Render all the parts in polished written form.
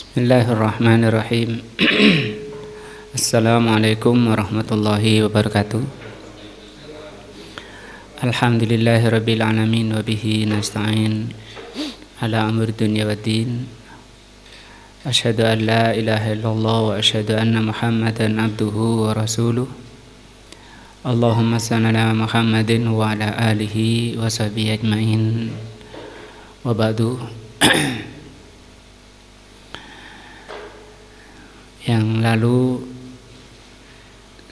Bismillahirrahmanirrahim. Assalamualaikum warahmatullahi wabarakatuh. Alhamdulillahirabbil alamin wa bihi nasta'in ala amri dunya waddin. Asyhadu an la ilaha illallah wa asyhadu anna Muhammadan abduhu wa rasuluh. Allahumma shalli ala Muhammadin wa ala alihi wa sahbihi ajmain. Wa ba'du. Yang lalu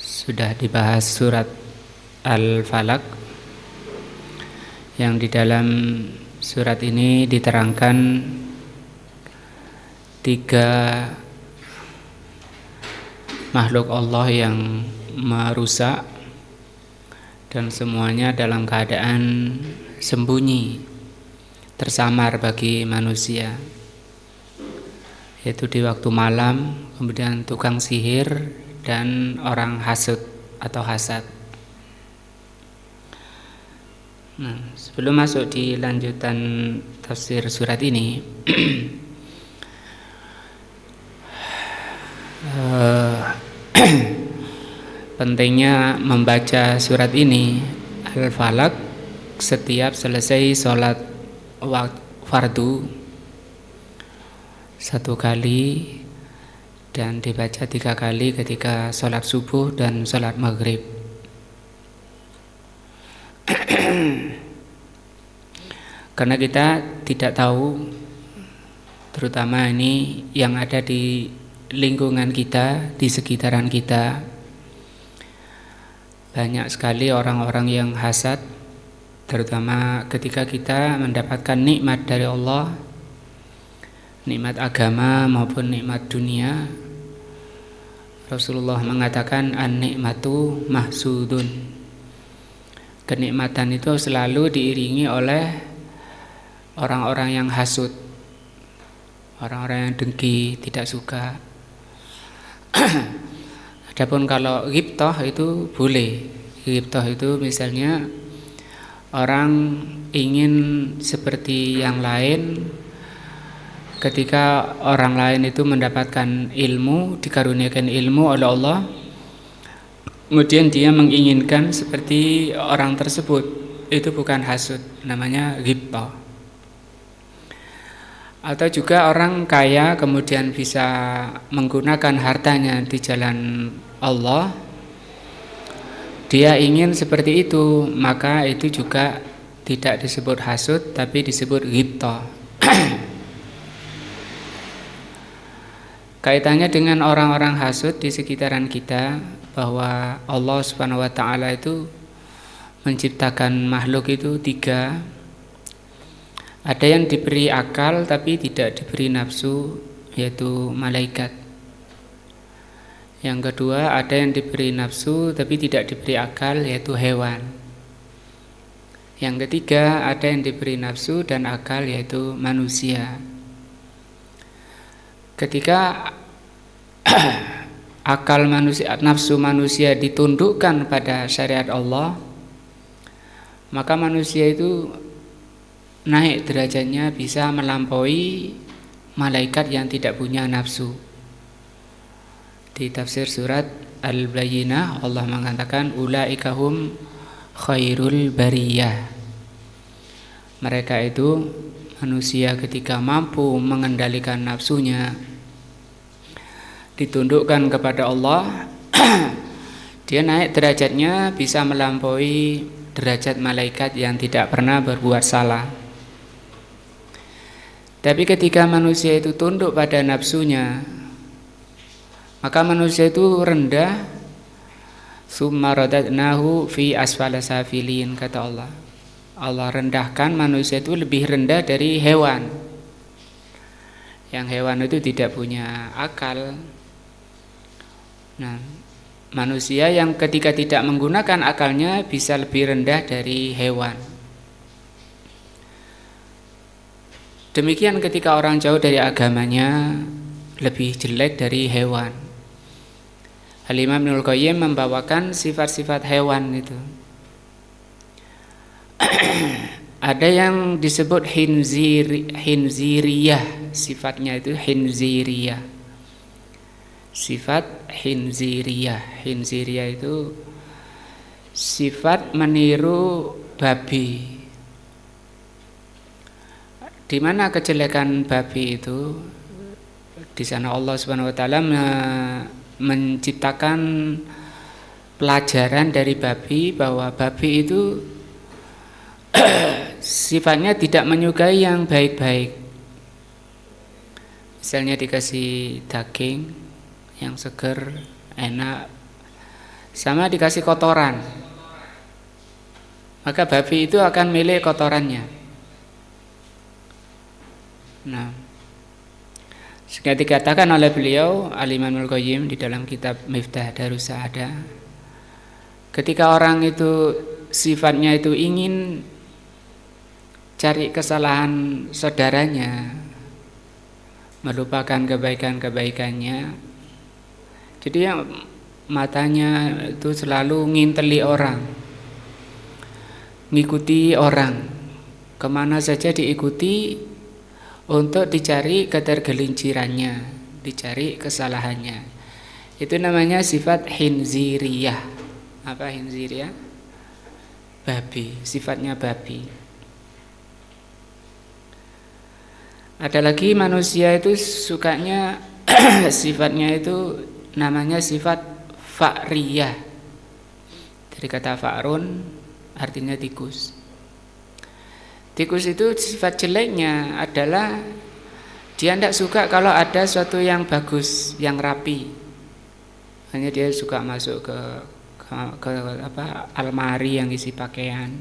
sudah dibahas surat Al-Falaq, yang di dalam surat ini diterangkan 3 makhluk Allah yang merusak dan semuanya dalam keadaan sembunyi, tersamar bagi manusia, yaitu di waktu malam, kemudian tukang sihir dan orang hasud atau hasad. Nah, sebelum masuk di lanjutan tafsir surat ini, pentingnya membaca surat ini Al-Falaq setiap selesai sholat fardu 1 kali, dan dibaca 3 kali ketika sholat subuh dan sholat maghrib. Karena kita tidak tahu, terutama ini yang ada di lingkungan kita, di sekitaran kita, banyak sekali orang-orang yang hasad, terutama ketika kita mendapatkan nikmat dari Allah, nikmat agama maupun nikmat dunia. Rasulullah mengatakan an-nikmatu mahsudun. Kenikmatan itu selalu diiringi oleh orang-orang yang hasud, orang-orang yang dengki, tidak suka. Adapun kalau ghibthah itu boleh. Ghibthah itu misalnya orang ingin seperti yang lain. Ketika orang lain itu mendapatkan ilmu, dikaruniakan ilmu oleh Allah, kemudian dia menginginkan seperti orang tersebut, itu bukan hasud, namanya ghibthah. Atau juga orang kaya kemudian bisa menggunakan hartanya di jalan Allah, dia ingin seperti itu, maka itu juga tidak disebut hasud, tapi disebut ghibthah. Kaitannya dengan orang-orang hasud di sekitaran kita, bahwa Allah Subhanahu wa ta'ala itu menciptakan makhluk itu 3. Ada yang diberi akal tapi tidak diberi nafsu, yaitu malaikat. Yang kedua, ada yang diberi nafsu tapi tidak diberi akal, yaitu hewan. Yang ketiga, ada yang diberi nafsu dan akal, yaitu manusia. Ketika akal manusia, nafsu manusia ditundukkan pada syariat Allah, maka manusia itu naik derajatnya, bisa melampaui malaikat yang tidak punya nafsu. Di tafsir surat Al-Bayyinah Allah mengatakan ulaika hum khairul bariyah. Mereka itu manusia ketika mampu mengendalikan nafsunya, ditundukkan kepada Allah, dia naik derajatnya, bisa melampaui derajat malaikat yang tidak pernah berbuat salah. Tapi ketika manusia itu tunduk pada nafsunya, maka manusia itu rendah. Summa radadnahu fi asfala safilin, kata Allah. Allah rendahkan manusia itu lebih rendah dari hewan. Yang hewan itu tidak punya akal. Nah, manusia yang ketika tidak menggunakan akalnya bisa lebih rendah dari hewan. Demikian ketika orang jauh dari agamanya, lebih jelek dari hewan. Al-Imam Ibnul Qayyim membawakan sifat-sifat hewan itu. Ada yang disebut hinziriyah, sifatnya itu hinziriyah. Sifat hinziriyah. Hinziriyah itu sifat meniru babi. Di mana kejelekan babi itu? Di sana Allah Subhanahu wa taala menciptakan pelajaran dari babi, bahwa babi itu sifatnya tidak menyukai yang baik-baik. Misalnya dikasih daging yang seger, enak, sama dikasih kotoran, maka babi itu akan milih kotorannya. Nah, sehingga dikatakan oleh beliau Al-Imam Al-Qayyim di dalam kitab Miftah Darus Sa'adah, ketika orang itu sifatnya itu ingin cari kesalahan saudaranya, melupakan kebaikan-kebaikannya, jadi yang matanya itu selalu nginteli orang, ngikuti orang, kemana saja diikuti untuk dicari ketergelincirannya, dicari kesalahannya. Itu namanya sifat hinziriyah. Apa hinziriyah? Babi, sifatnya babi. Ada lagi manusia itu sukanya sifatnya itu namanya sifat fa'riyah. Dari kata fa'run artinya tikus. Tikus itu sifat jeleknya adalah dia tidak suka kalau ada sesuatu yang bagus, yang rapi. Hanya dia suka masuk ke almari yang isi pakaian.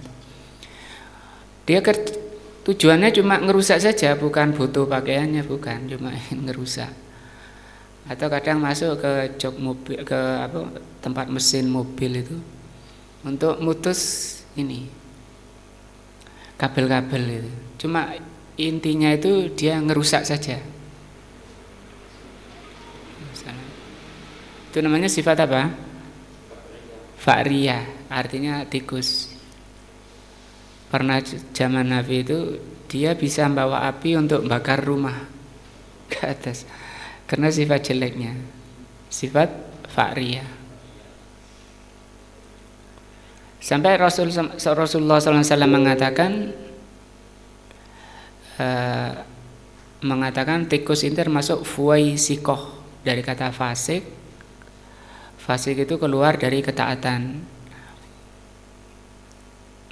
Dia tujuannya cuma ngerusak saja, bukan butuh pakaiannya, bukan, cuma ngerusak. Atau kadang masuk ke jok mobil, ke tempat mesin mobil itu untuk mutus ini kabel-kabel itu. Cuma intinya itu dia ngerusak saja. Itu namanya sifat apa? Fa'riyah, artinya tikus. Pernah zaman Nabi itu dia bisa membawa api untuk bakar rumah ke atas, karena sifat jeleknya, sifat fa'riyah. Sampai Rasulullah SAW mengatakan tikus ini termasuk fuwaisikoh, dari kata fasik. Fasik itu keluar dari ketaatan.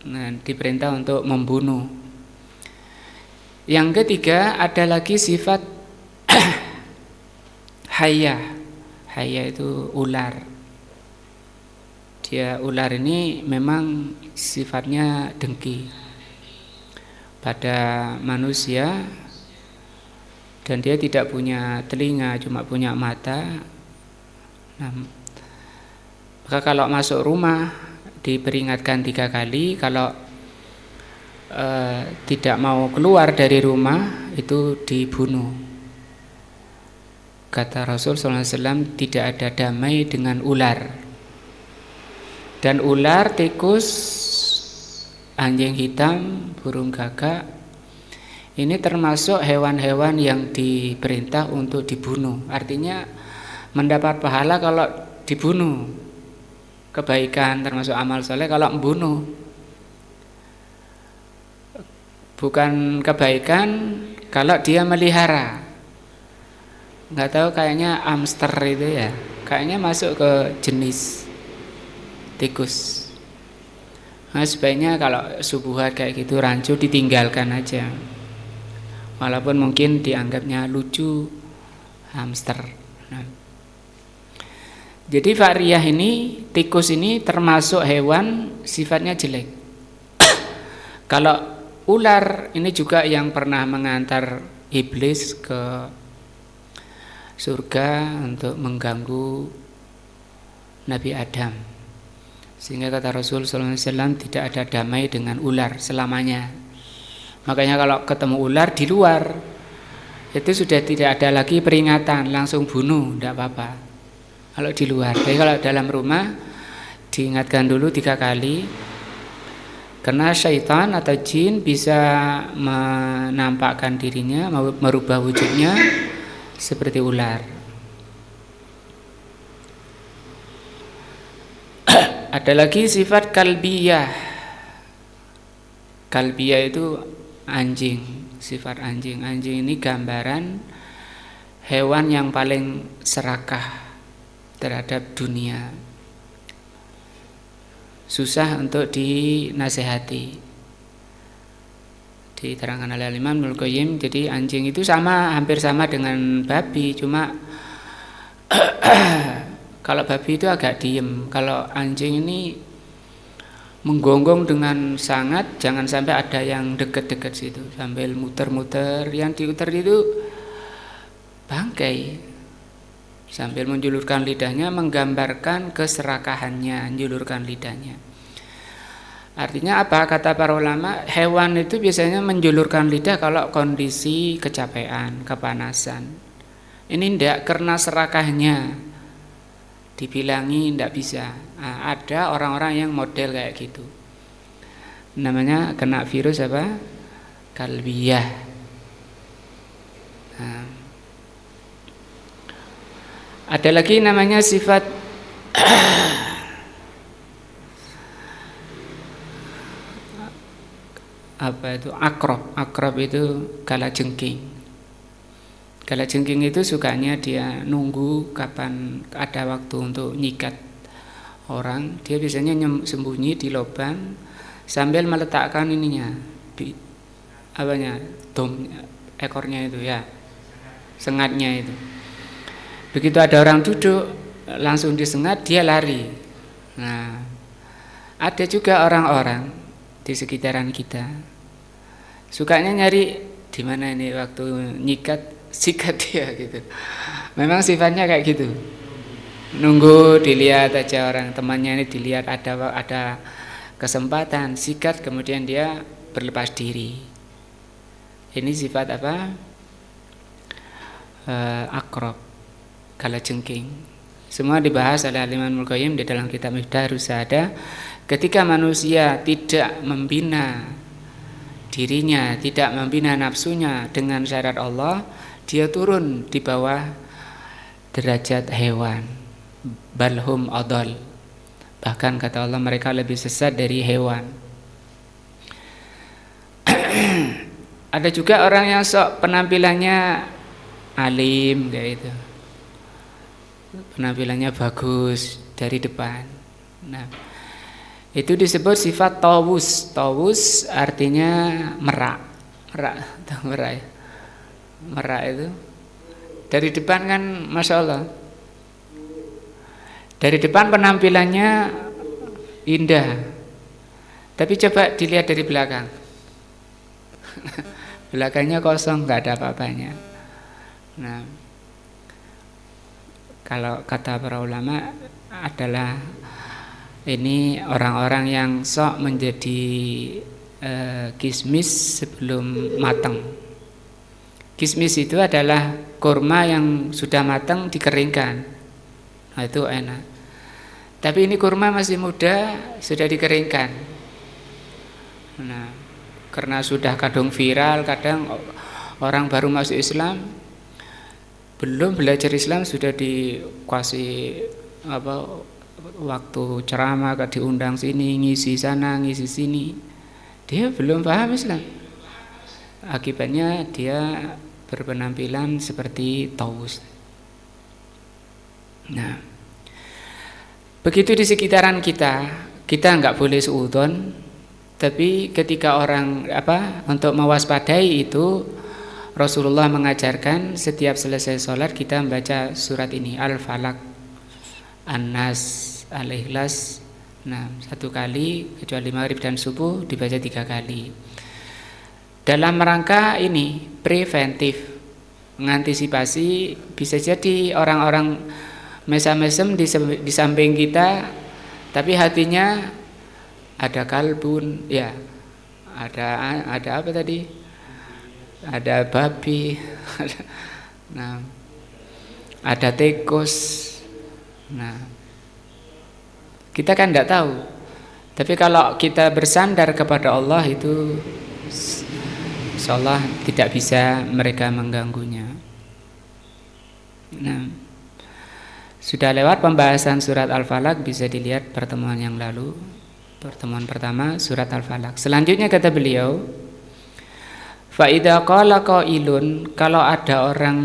Nah, diperintah untuk membunuh. Yang ketiga ada lagi sifat hayah. Hayah itu ular. Ular ini memang sifatnya dengki pada manusia, dan dia tidak punya telinga, cuma punya mata. Nah, maka kalau masuk rumah diperingatkan 3 kali, kalau tidak mau keluar dari rumah itu dibunuh. Kata Rasul SAW, tidak ada damai dengan ular. Dan ular, tikus, anjing hitam, burung gagak, ini termasuk hewan-hewan yang diperintah untuk dibunuh. Artinya mendapat pahala kalau dibunuh. Kebaikan termasuk amal soleh kalau membunuh. Bukan kebaikan kalau dia melihara. Nggak tahu, kayaknya hamster itu ya, kayaknya masuk ke jenis tikus. Nah, sebaiknya kalau subuhat kayak gitu, rancu, ditinggalkan aja, walaupun mungkin dianggapnya lucu, hamster. Nah, jadi fa'riyah ini, tikus ini termasuk hewan sifatnya jelek. Kalau ular ini juga yang pernah mengantar iblis ke surga untuk mengganggu Nabi Adam. Sehingga kata Rasul SAW, tidak ada damai dengan ular selamanya. Makanya kalau ketemu ular di luar, itu sudah tidak ada lagi peringatan, langsung bunuh, tidak apa-apa. Kalau di luar, tapi kalau dalam rumah diingatkan dulu 3 kali. Karena syaitan atau jin bisa menampakkan dirinya, merubah wujudnya seperti ular. Ada lagi sifat kalbiyah. Kalbiyah itu anjing, sifat anjing. Anjing ini gambaran hewan yang paling serakah terhadap dunia. Susah untuk dinasehati. Diterangkan oleh Imam Ibnul Qayyim, jadi anjing itu hampir sama dengan babi, cuma kalau babi itu agak diem, kalau anjing ini menggonggong dengan sangat, jangan sampai ada yang deket-deket situ, sambil muter-muter, yang diuter itu bangkai, sambil menjulurkan lidahnya, menggambarkan keserakahannya, menjulurkan lidahnya. Artinya apa? Kata para ulama, hewan itu biasanya menjulurkan lidah kalau kondisi kecapean, kepanasan. Ini tidak, karena serakahnya dibilangi tidak bisa. Nah, ada orang-orang yang model kayak gitu, namanya kena virus apa? Kalbiyah. Nah, ada lagi namanya sifat apa itu? Akrob. Akrob itu kalajengking. Kalajengking itu sukanya dia nunggu kapan ada waktu untuk nyikat orang. Dia biasanya sembunyi di lubang sambil meletakkan ininya, ekornya itu ya, sengatnya itu. Begitu ada orang duduk, langsung disengat, dia lari. Nah, ada juga orang-orang di sekitaran kita sukanya nyari di mana ini waktu nyikat, sikat dia gitu. Memang sifatnya kayak gitu. Nunggu dilihat aja orang temannya ini, dilihat ada kesempatan sikat, kemudian dia berlepas diri. Ini sifat apa? Akrob, kalajengking. Semua dibahas oleh Imam Ibnul Qayyim di dalam kitab Miftahrus Sa'adah. Ketika manusia tidak membina dirinya, tidak membina nafsunya dengan syariat Allah, dia turun di bawah derajat hewan. Balhum adol. Bahkan kata Allah, mereka lebih sesat dari hewan. Ada juga orang yang sok penampilannya alim kayak itu, penampilannya bagus dari depan. Nah, itu disebut sifat tawus. Tawus artinya merak. Merak ya? Merak itu dari depan kan Masya Allah, dari depan penampilannya indah, tapi coba dilihat dari belakang. Belakangnya kosong, nggak ada apa-apanya. Nah, kalau kata para ulama adalah ini orang-orang yang sok menjadi kismis sebelum matang. Kismis itu adalah kurma yang sudah matang dikeringkan. Nah, itu enak. Tapi ini kurma masih muda, sudah dikeringkan. Nah, karena sudah kadang viral, kadang orang baru masuk Islam, belum belajar Islam sudah dikasih waktu ceramah, diundang sini, ngisi sana, ngisi sini. Dia belum paham Islam. Akibatnya dia berpenampilan seperti taus. Nah, begitu di sekitaran kita nggak boleh suudzon, tapi ketika orang untuk mewaspadai itu, Rasulullah mengajarkan setiap selesai sholat kita membaca surat ini, Al-Falaq, An-Nas, Al-Ikhlas. Nah, 1 kali, kecuali maghrib dan subuh dibaca 3 kali. Dalam rangka ini preventif, mengantisipasi bisa jadi orang-orang mesem-mesem di samping kita, tapi hatinya ada kalbun, ya, ada apa tadi? Ada babi, nah, ada tikus. Nah, kita kan tidak tahu. Tapi kalau kita bersandar kepada Allah itu insyaallah tidak bisa mereka mengganggunya. Nah, sudah lewat pembahasan surat Al-Falaq, bisa dilihat pertemuan yang lalu, pertemuan pertama surat Al-Falaq. Selanjutnya kata beliau, fa idza qala qailun, kalau ada orang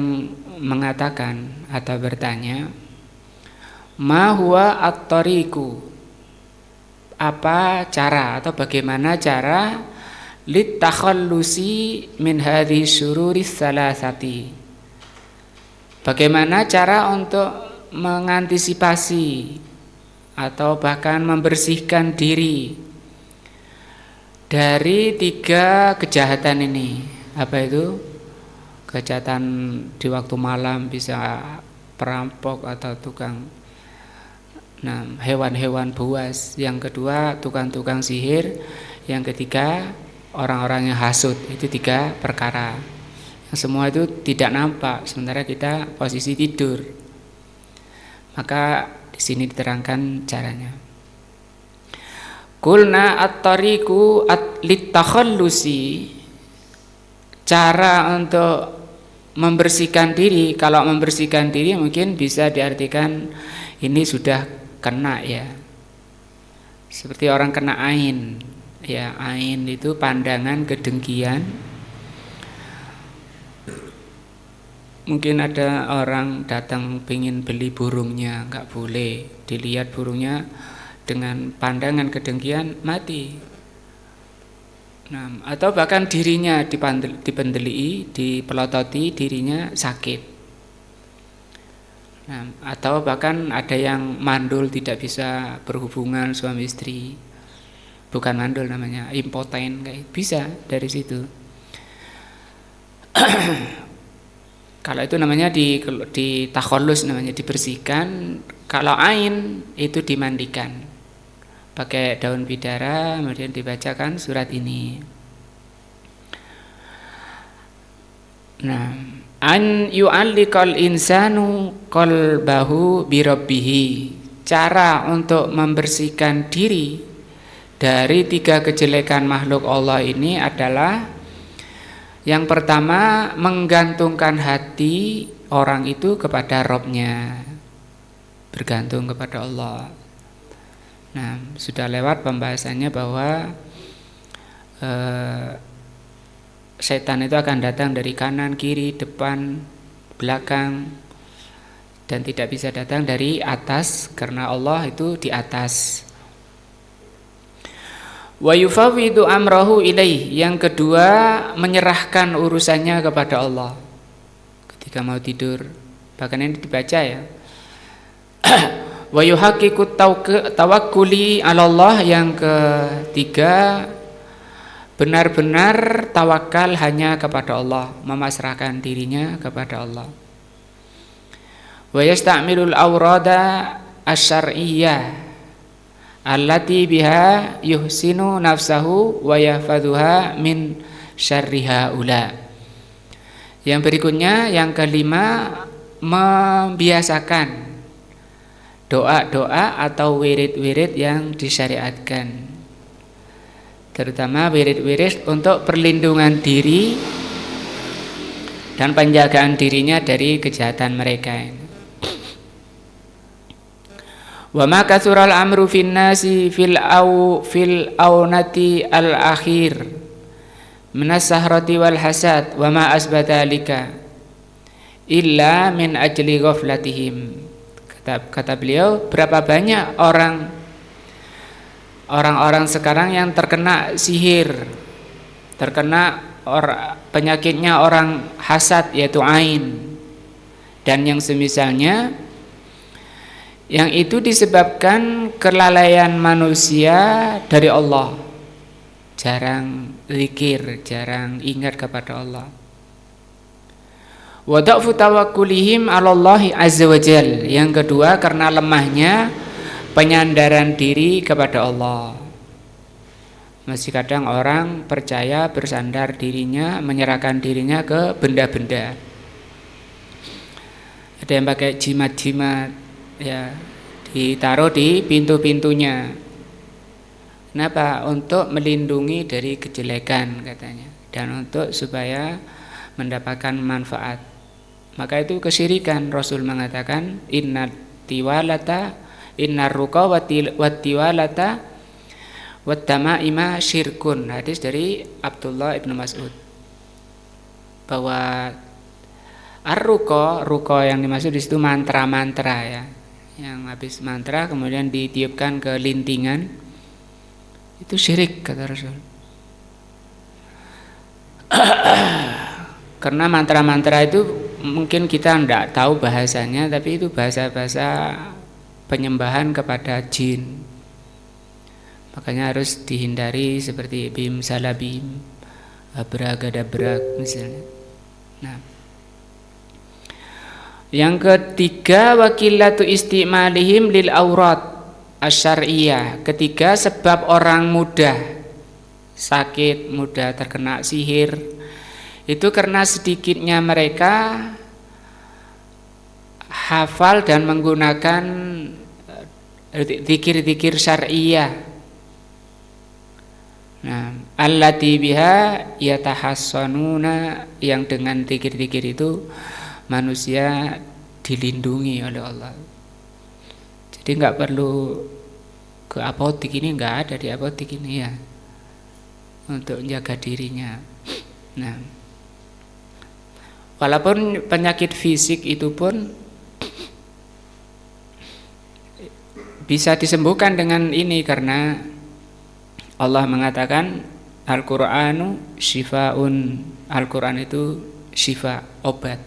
mengatakan atau bertanya, ma huwa at-tariqu, apa cara atau bagaimana cara litakhallusi min hadhihi syururi salasati, bagaimana cara untuk mengantisipasi atau bahkan membersihkan diri dari 3 kejahatan ini. Apa itu? Kejahatan di waktu malam, bisa perampok atau tukang hewan-hewan buas. Yang kedua tukang-tukang sihir. Yang ketiga orang-orang yang hasud. Itu 3 perkara yang semua itu tidak nampak sementara kita posisi tidur. Maka di sini diterangkan caranya. Qulna at-tariqu litakhallusi, cara untuk membersihkan diri. Kalau membersihkan diri mungkin bisa diartikan ini sudah kena ya, seperti orang kena ain ya. Ain itu pandangan kedengkian. Mungkin ada orang datang pengen beli burungnya, nggak boleh dilihat burungnya dengan pandangan kedengkian, mati. Nah, atau bahkan dirinya dipendeli, dipelototi, dirinya sakit. Nah, atau bahkan ada yang mandul, tidak bisa berhubungan suami istri, bukan mandul namanya, impoten, kayak bisa dari situ. Kalau itu namanya di takhallus, namanya dibersihkan. Kalau ain itu dimandikan pakai daun bidara, kemudian dibacakan surat ini. Nah, an yu'alliqal insanu qalbahu bi rabbih, cara untuk membersihkan diri dari 3 kejelekan makhluk Allah ini adalah yang pertama, menggantungkan hati orang itu kepada Rabb-nya, bergantung kepada Allah. Nah, sudah lewat pembahasannya bahwa setan itu akan datang dari kanan, kiri, depan, belakang, dan tidak bisa datang dari atas karena Allah itu di atas. Wa yufawwidu amrahu ilaih, yang kedua menyerahkan urusannya kepada Allah ketika mau tidur. Bahkan ini dibaca ya. Wa yuhaqqiqu tawakkuli 'ala Allah, yang ketiga benar-benar tawakal hanya kepada Allah, memasrahkan dirinya kepada Allah. Wa yasta'milul awrada asyar'iyyah allati biha yuhsinu nafsahu wa yahfadhuha min syarriha ula. Yang berikutnya, yang kelima, membiasakan doa-doa atau wirid-wirid yang disyariatkan, terutama wirid-wirid untuk perlindungan diri dan penjagaan dirinya dari kejahatan mereka. Wa ma kathural amru fin nasi fil aunati al akhir minas sahrati wal hasad wa ma asbatalika illa min ajli ghaflatihim. Kata beliau, berapa banyak orang-orang sekarang yang terkena sihir, terkena penyakitnya orang hasad, yaitu ain, dan yang semisalnya, yang itu disebabkan kelalaian manusia dari Allah, jarang zikir, jarang ingat kepada Allah. Wa da'fu tawakkulihim 'ala Allah azza wajal, yang kedua karena lemahnya penyandaran diri kepada Allah. Masih kadang orang percaya bersandar dirinya, menyerahkan dirinya ke benda-benda. Ada yang pakai jimat-jimat ya, ditaruh di pintu-pintunya. Kenapa? Untuk melindungi dari kejelekan katanya, dan untuk supaya mendapatkan manfaat. Maka itu kesyirikan. Rasul mengatakan innar ruqa wattiwalata wattamaima syirkun. Hadis dari Abdullah ibnu Mas'ud, bahwa ruqa yang dimaksud di situ mantra-mantra ya. Yang habis mantra kemudian ditiupkan ke lintingan, itu syirik kata Rasul. Karena mantra-mantra itu mungkin kita tidak tahu bahasanya, tapi itu bahasa-bahasa penyembahan kepada jin. Makanya harus dihindari, seperti bim salabim, abragadabrak misalnya. Nah, yang ketiga, wakilatu istimalihim lil aurat asyariyah. Ketiga, sebab orang mudah sakit, mudah terkena sihir, itu karena sedikitnya mereka hafal dan menggunakan zikir-zikir syar'iyah. Nah, allati biha yatahassanuna, yang dengan zikir-zikir itu manusia dilindungi oleh Allah. Jadi nggak perlu ke apotik, ini nggak ada di apotik ini ya, untuk menjaga dirinya. Nah, walaupun penyakit fisik itu pun bisa disembuhkan dengan ini, karena Allah mengatakan Al-Qur'anu syifaun. Al-Qur'an itu syifa, obat.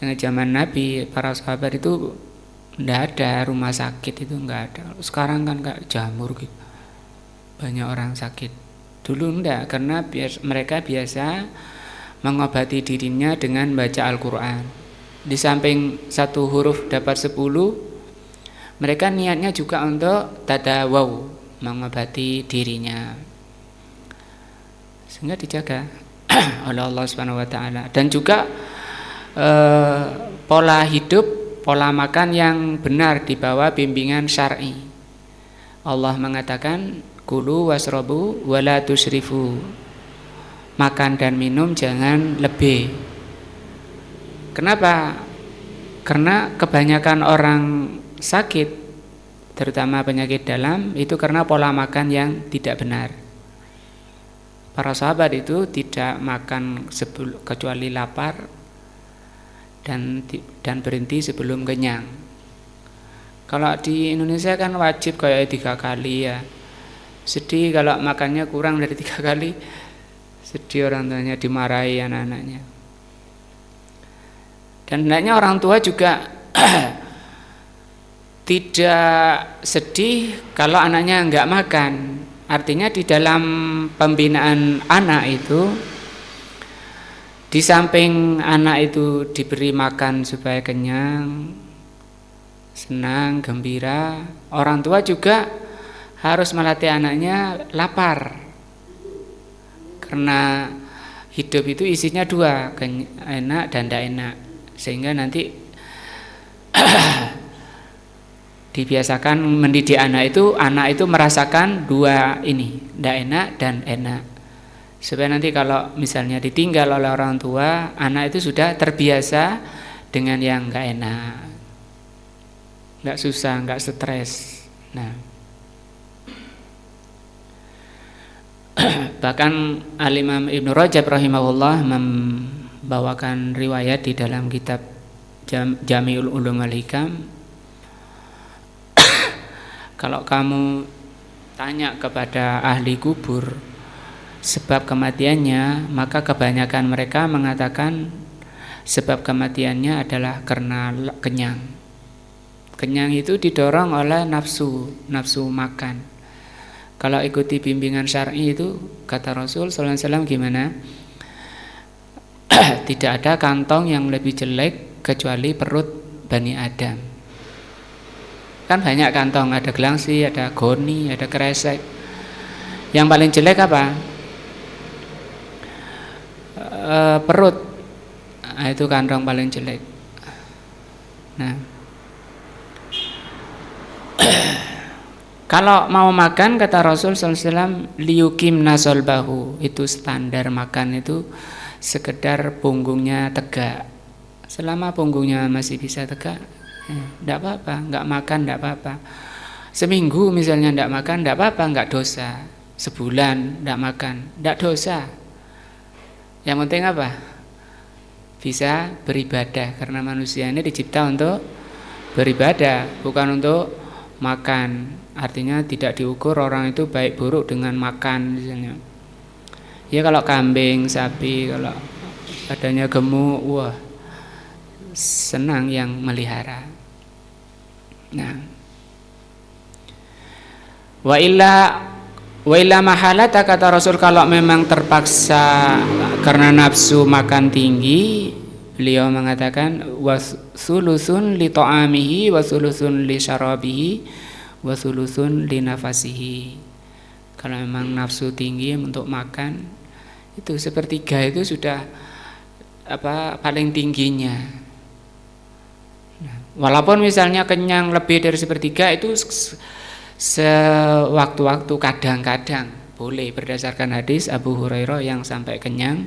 Yang zaman Nabi, para sahabat itu tidak ada rumah sakit, itu nggak ada. Sekarang kan kayak jamur gitu, banyak orang sakit. Dulu enggak, karena mereka biasa mengobati dirinya dengan baca Al-Quran. Di samping satu huruf dapat 10, mereka niatnya juga untuk tadawaw, mengobati dirinya, sehingga dijaga oleh Allah Subhanahu wa taala. Dan juga pola hidup, pola makan yang benar di bawah bimbingan syar'i. Allah mengatakan kulu wasrobu wala tusrifu, makan dan minum jangan lebih. Kenapa? Karena kebanyakan orang sakit, terutama penyakit dalam, itu karena pola makan yang tidak benar. Para sahabat itu tidak makan kecuali lapar dan berhenti sebelum kenyang. Kalau di Indonesia kan wajib kayak 3 kali ya. Sedih kalau makannya kurang dari 3 kali, sedih orang tuanya, dimarahi anak-anaknya. Dan hendaknya orang tua juga tidak sedih kalau anaknya enggak makan. Artinya di dalam pembinaan anak itu, di samping anak itu diberi makan supaya kenyang, senang, gembira, orang tua juga harus melatih anaknya lapar. Karena hidup itu isinya 2, enak dan tidak enak. Sehingga nanti dibiasakan mendidik anak itu merasakan 2 ini, tidak enak dan enak. Supaya nanti kalau misalnya ditinggal oleh orang tua, anak itu sudah terbiasa dengan yang enggak enak, enggak susah, enggak stres. Nah, bahkan Al-Imam Ibnu Rajab rahimahullah membawakan riwayat di dalam kitab Jami'ul Ulum Al-Hikam. Kalau kamu tanya kepada ahli kubur sebab kematiannya, maka kebanyakan mereka mengatakan sebab kematiannya adalah karena kenyang. Kenyang itu didorong oleh nafsu makan. Kalau ikuti bimbingan syar'i itu, kata Rasul sallallahu alaihi wasallam gimana? Tidak ada kantong yang lebih jelek kecuali perut Bani Adam. Kan banyak kantong, ada gelangsi, ada goni, ada kresek. Yang paling jelek apa? Perut. Nah, itu kantong paling jelek. Nah, Kalau mau makan kata Rasul SAW liyukim nasolbahu, itu standar makan itu sekedar punggungnya tegak. Selama punggungnya masih bisa tegak, tidak apa-apa, nggak makan tidak apa-apa. Seminggu misalnya tidak makan tidak apa-apa, nggak dosa. Sebulan tidak makan tidak dosa. Yang penting apa? Bisa beribadah, karena manusia ini dicipta untuk beribadah, bukan untuk makan. Artinya tidak diukur orang itu baik buruk dengan makan misalnya. Ya kalau kambing, sapi, kalau badannya gemuk, wah senang yang melihara. Nah, wa illa mahalata, kata Rasul, kalau memang terpaksa karena nafsu makan tinggi, beliau mengatakan wasulusun li ta'amihi wasulusun li syarabihi wasulusun li nafasihi. Kalau memang nafsu tinggi untuk makan, itu sepertiga itu sudah paling tingginya. Nah, walaupun misalnya kenyang lebih dari sepertiga, itu sewaktu-waktu, kadang-kadang boleh, berdasarkan hadis Abu Hurairah yang sampai kenyang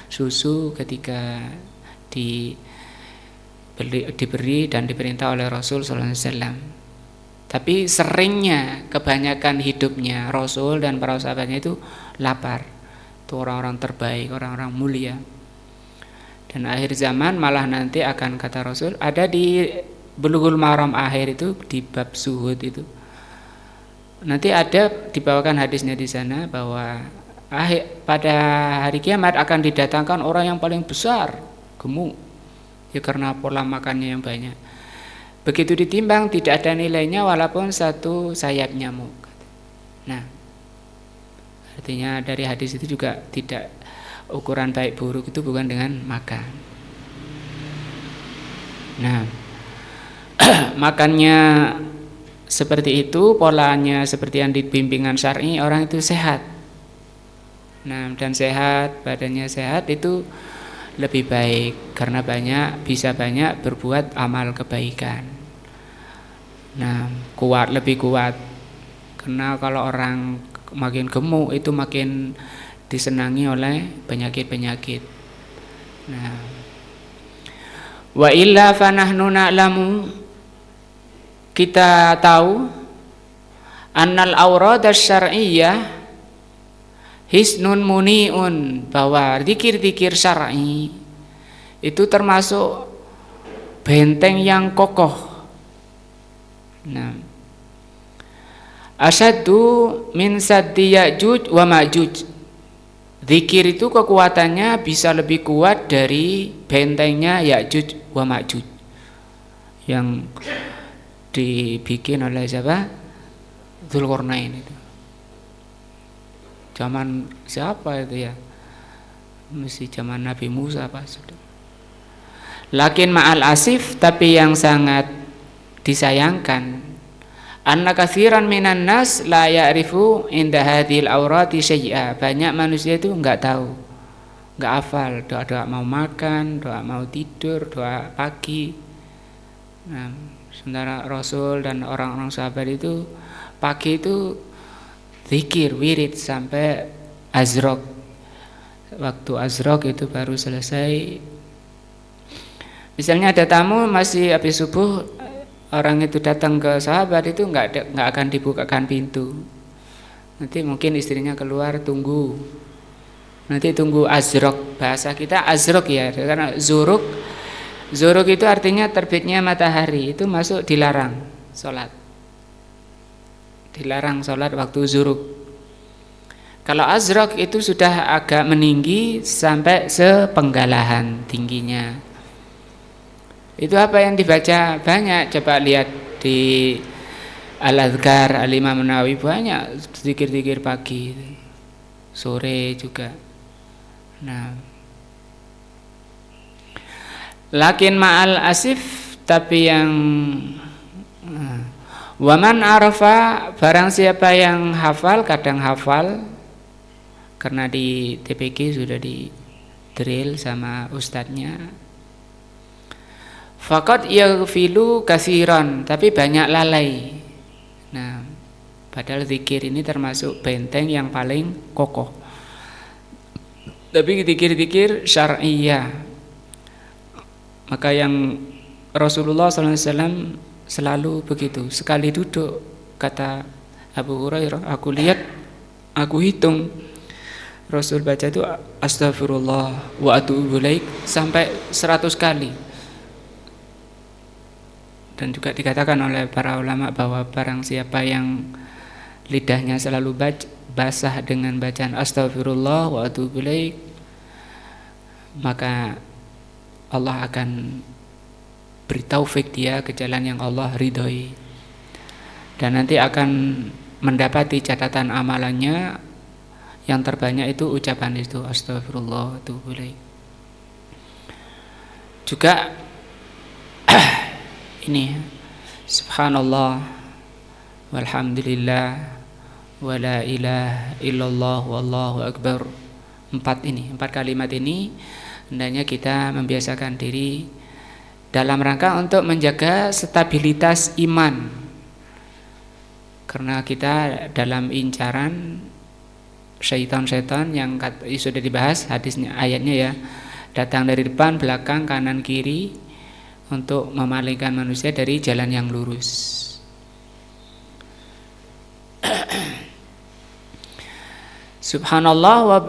susu ketika diberi dan diperintah oleh Rasul SAW. Tapi seringnya, kebanyakan hidupnya Rasul dan para sahabatnya itu lapar. Itu orang-orang terbaik, orang-orang mulia. Dan akhir zaman malah nanti akan, kata Rasul, ada di Bulughul Maram akhir itu, di bab zuhud itu. Nanti ada dibawakan hadisnya di sana bahwa pada hari kiamat akan didatangkan orang yang paling besar, gemuk. Ya karena pola makannya yang banyak. Begitu ditimbang tidak ada nilainya walaupun satu sayap nyamuk. Nah, artinya dari hadis itu juga tidak, ukuran baik buruk itu bukan dengan makan. Nah, makannya seperti itu, polanya seperti yang dibimbingan syar'i, orang itu sehat. Nah, dan sehat, badannya sehat itu lebih baik karena bisa banyak berbuat amal kebaikan. Nah, lebih kuat. Karena kalau orang makin gemuk itu makin disenangi oleh penyakit-penyakit. Nah, wa illa fanahnu na'lamu, kita tahu annal awrad asy-syar'iyyah hisnun muni'un, bahwa zikir-zikir syar'i itu termasuk benteng yang kokoh. Nah, asyaddu min saddi Ya'juj wa Ma'juj. Zikir itu kekuatannya bisa lebih kuat dari bentengnya Ya'juj wa Ma'juj yang dibikin oleh siapa? Dzulqarnain itu. Zaman siapa itu ya? Mesti zaman Nabi Musa apa sudah. Lakin ma'al asif, tapi yang sangat disayangkan, anna katsiran minan nas la ya'rifu inda hadhil aurati syai'a. Banyak manusia itu enggak tahu, enggak hafal doa-doa mau makan, doa mau tidur, doa pagi. Nah, sementara Rasul dan orang-orang sahabat itu pagi itu zikir, wirid sampai azraq. Waktu azraq itu baru selesai. Misalnya ada tamu masih habis subuh, orang itu datang ke sahabat itu nggak akan dibukakan pintu. Nanti mungkin istrinya keluar, tunggu. Nanti tunggu azraq. Bahasa kita azraq ya, karena zuruk itu artinya terbitnya matahari, itu masuk dilarang sholat. Dilarang sholat waktu zuruk. Kalau azraq itu sudah agak meninggi sampai sepenggalahan tingginya. Itu apa yang dibaca banyak, coba lihat di Al-Adhkar Al-Imam Nawawi, banyak zikir-zikir pagi, sore juga. Nah, lakin ma'al asif, tapi yang waman arafa, barang siapa yang hafal, kadang hafal karena di TPG sudah di drill sama ustadznya, faqad yaghfilu katsiran, tapi banyak lalai. Nah, Padahal zikir ini termasuk benteng yang paling kokoh. Tapi zikir-zikir syar'iyah. Maka yang Rasulullah SAW selalu begitu. Sekali duduk, kata Abu Hurairah, aku hitung Rasul baca itu astagfirullah wa atubu ilaik sampai 100 kali. Dan juga dikatakan oleh para ulama bahwa barang siapa yang lidahnya selalu basah dengan bacaan astagfirullah wa atubu ilaik, maka Allah akan beri taufik dia ke jalan yang Allah ridhoi, dan nanti akan mendapati catatan amalannya yang terbanyak itu ucapan itu astagfirullah wa atubu ilaik. Juga ini subhanallah walhamdulillah wala ilaha illallah wallahu akbar. Empat kalimat ini hendaknya kita membiasakan diri dalam rangka untuk menjaga stabilitas iman, karena kita dalam incaran syaitan-syaitan yang sudah dibahas hadisnya, ayatnya ya, datang dari depan, belakang, kanan, kiri untuk memalingkan manusia dari jalan yang lurus. Subhanallah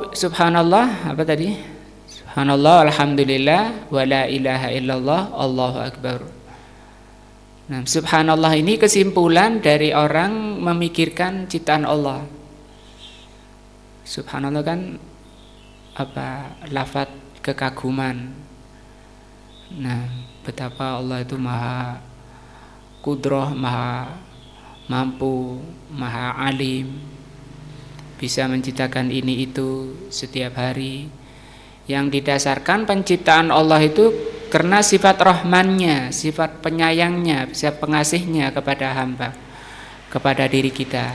apa tadi? Subhanallah alhamdulillah wa la ilaha illallah Allahu akbar. Nah, subhanallah ini kesimpulan dari orang memikirkan ciptaan Allah. Subhanallah kan apa? Lafaz kekaguman. Nah, betapa Allah itu maha kudrah, maha mampu, maha alim, bisa menciptakan ini itu setiap hari, yang didasarkan penciptaan Allah itu karena sifat rahmannya, sifat penyayangnya, sifat pengasihnya kepada hamba, kepada diri kita,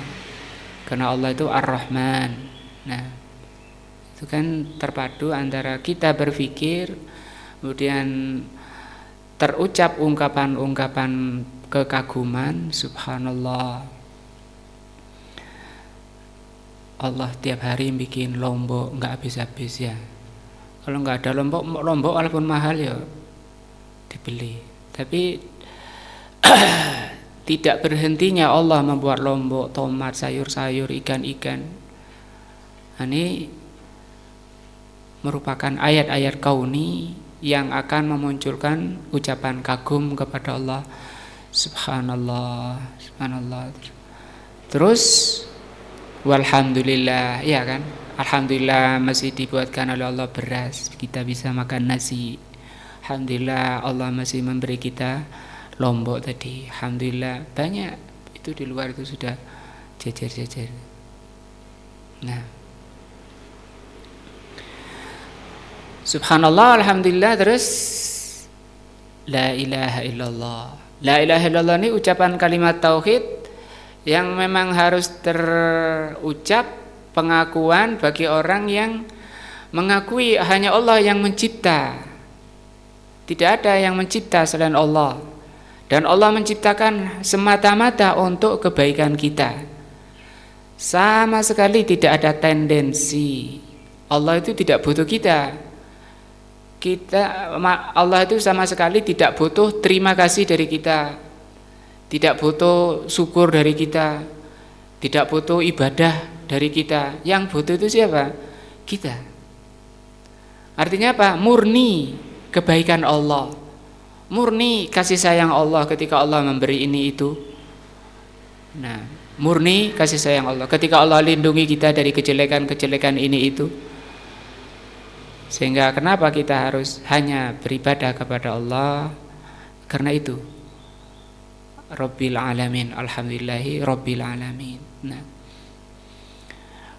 karena Allah itu Ar-Rahman. Nah, itu kan terpadu antara kita berpikir kemudian terucap ungkapan-ungkapan kekaguman. Subhanallah, Allah tiap hari bikin lombok nggak habis-habis ya. Kalau nggak ada lombok walaupun mahal ya dibeli. Tapi tidak berhentinya Allah membuat lombok, tomat, sayur-sayur, ikan-ikan. Ini merupakan ayat-ayat kauni yang akan memunculkan ucapan kagum kepada Allah. Subhanallah, subhanallah. Terus walhamdulillah, ya kan? Alhamdulillah masih dibuatkan oleh Allah beras, kita bisa makan nasi. Alhamdulillah Allah masih memberi kita lombok tadi. Alhamdulillah banyak itu di luar itu sudah jejer-jejer. Nah, subhanallah, alhamdulillah, terus la ilaha illallah. La ilaha illallah ini ucapan kalimat tauhid yang memang harus terucap, pengakuan bagi orang yang mengakui hanya Allah yang mencipta. Tidak ada yang mencipta selain Allah, dan Allah menciptakan semata-mata untuk kebaikan kita. Sama sekali tidak ada tendensi. Allah itu tidak butuh kita. Allah itu sama sekali tidak butuh terima kasih dari kita, tidak butuh syukur dari kita, tidak butuh ibadah dari kita. Yang butuh itu siapa? Kita. Artinya apa? Murni kebaikan Allah, murni kasih sayang Allah ketika Allah memberi ini itu. Nah, murni kasih sayang Allah ketika Allah lindungi kita dari kejelekan-kejelekan ini itu. Sehingga kenapa kita harus hanya beribadah kepada Allah? Karena itu Rabbil alamin, alhamdulillahi Rabbil alamin. Nah,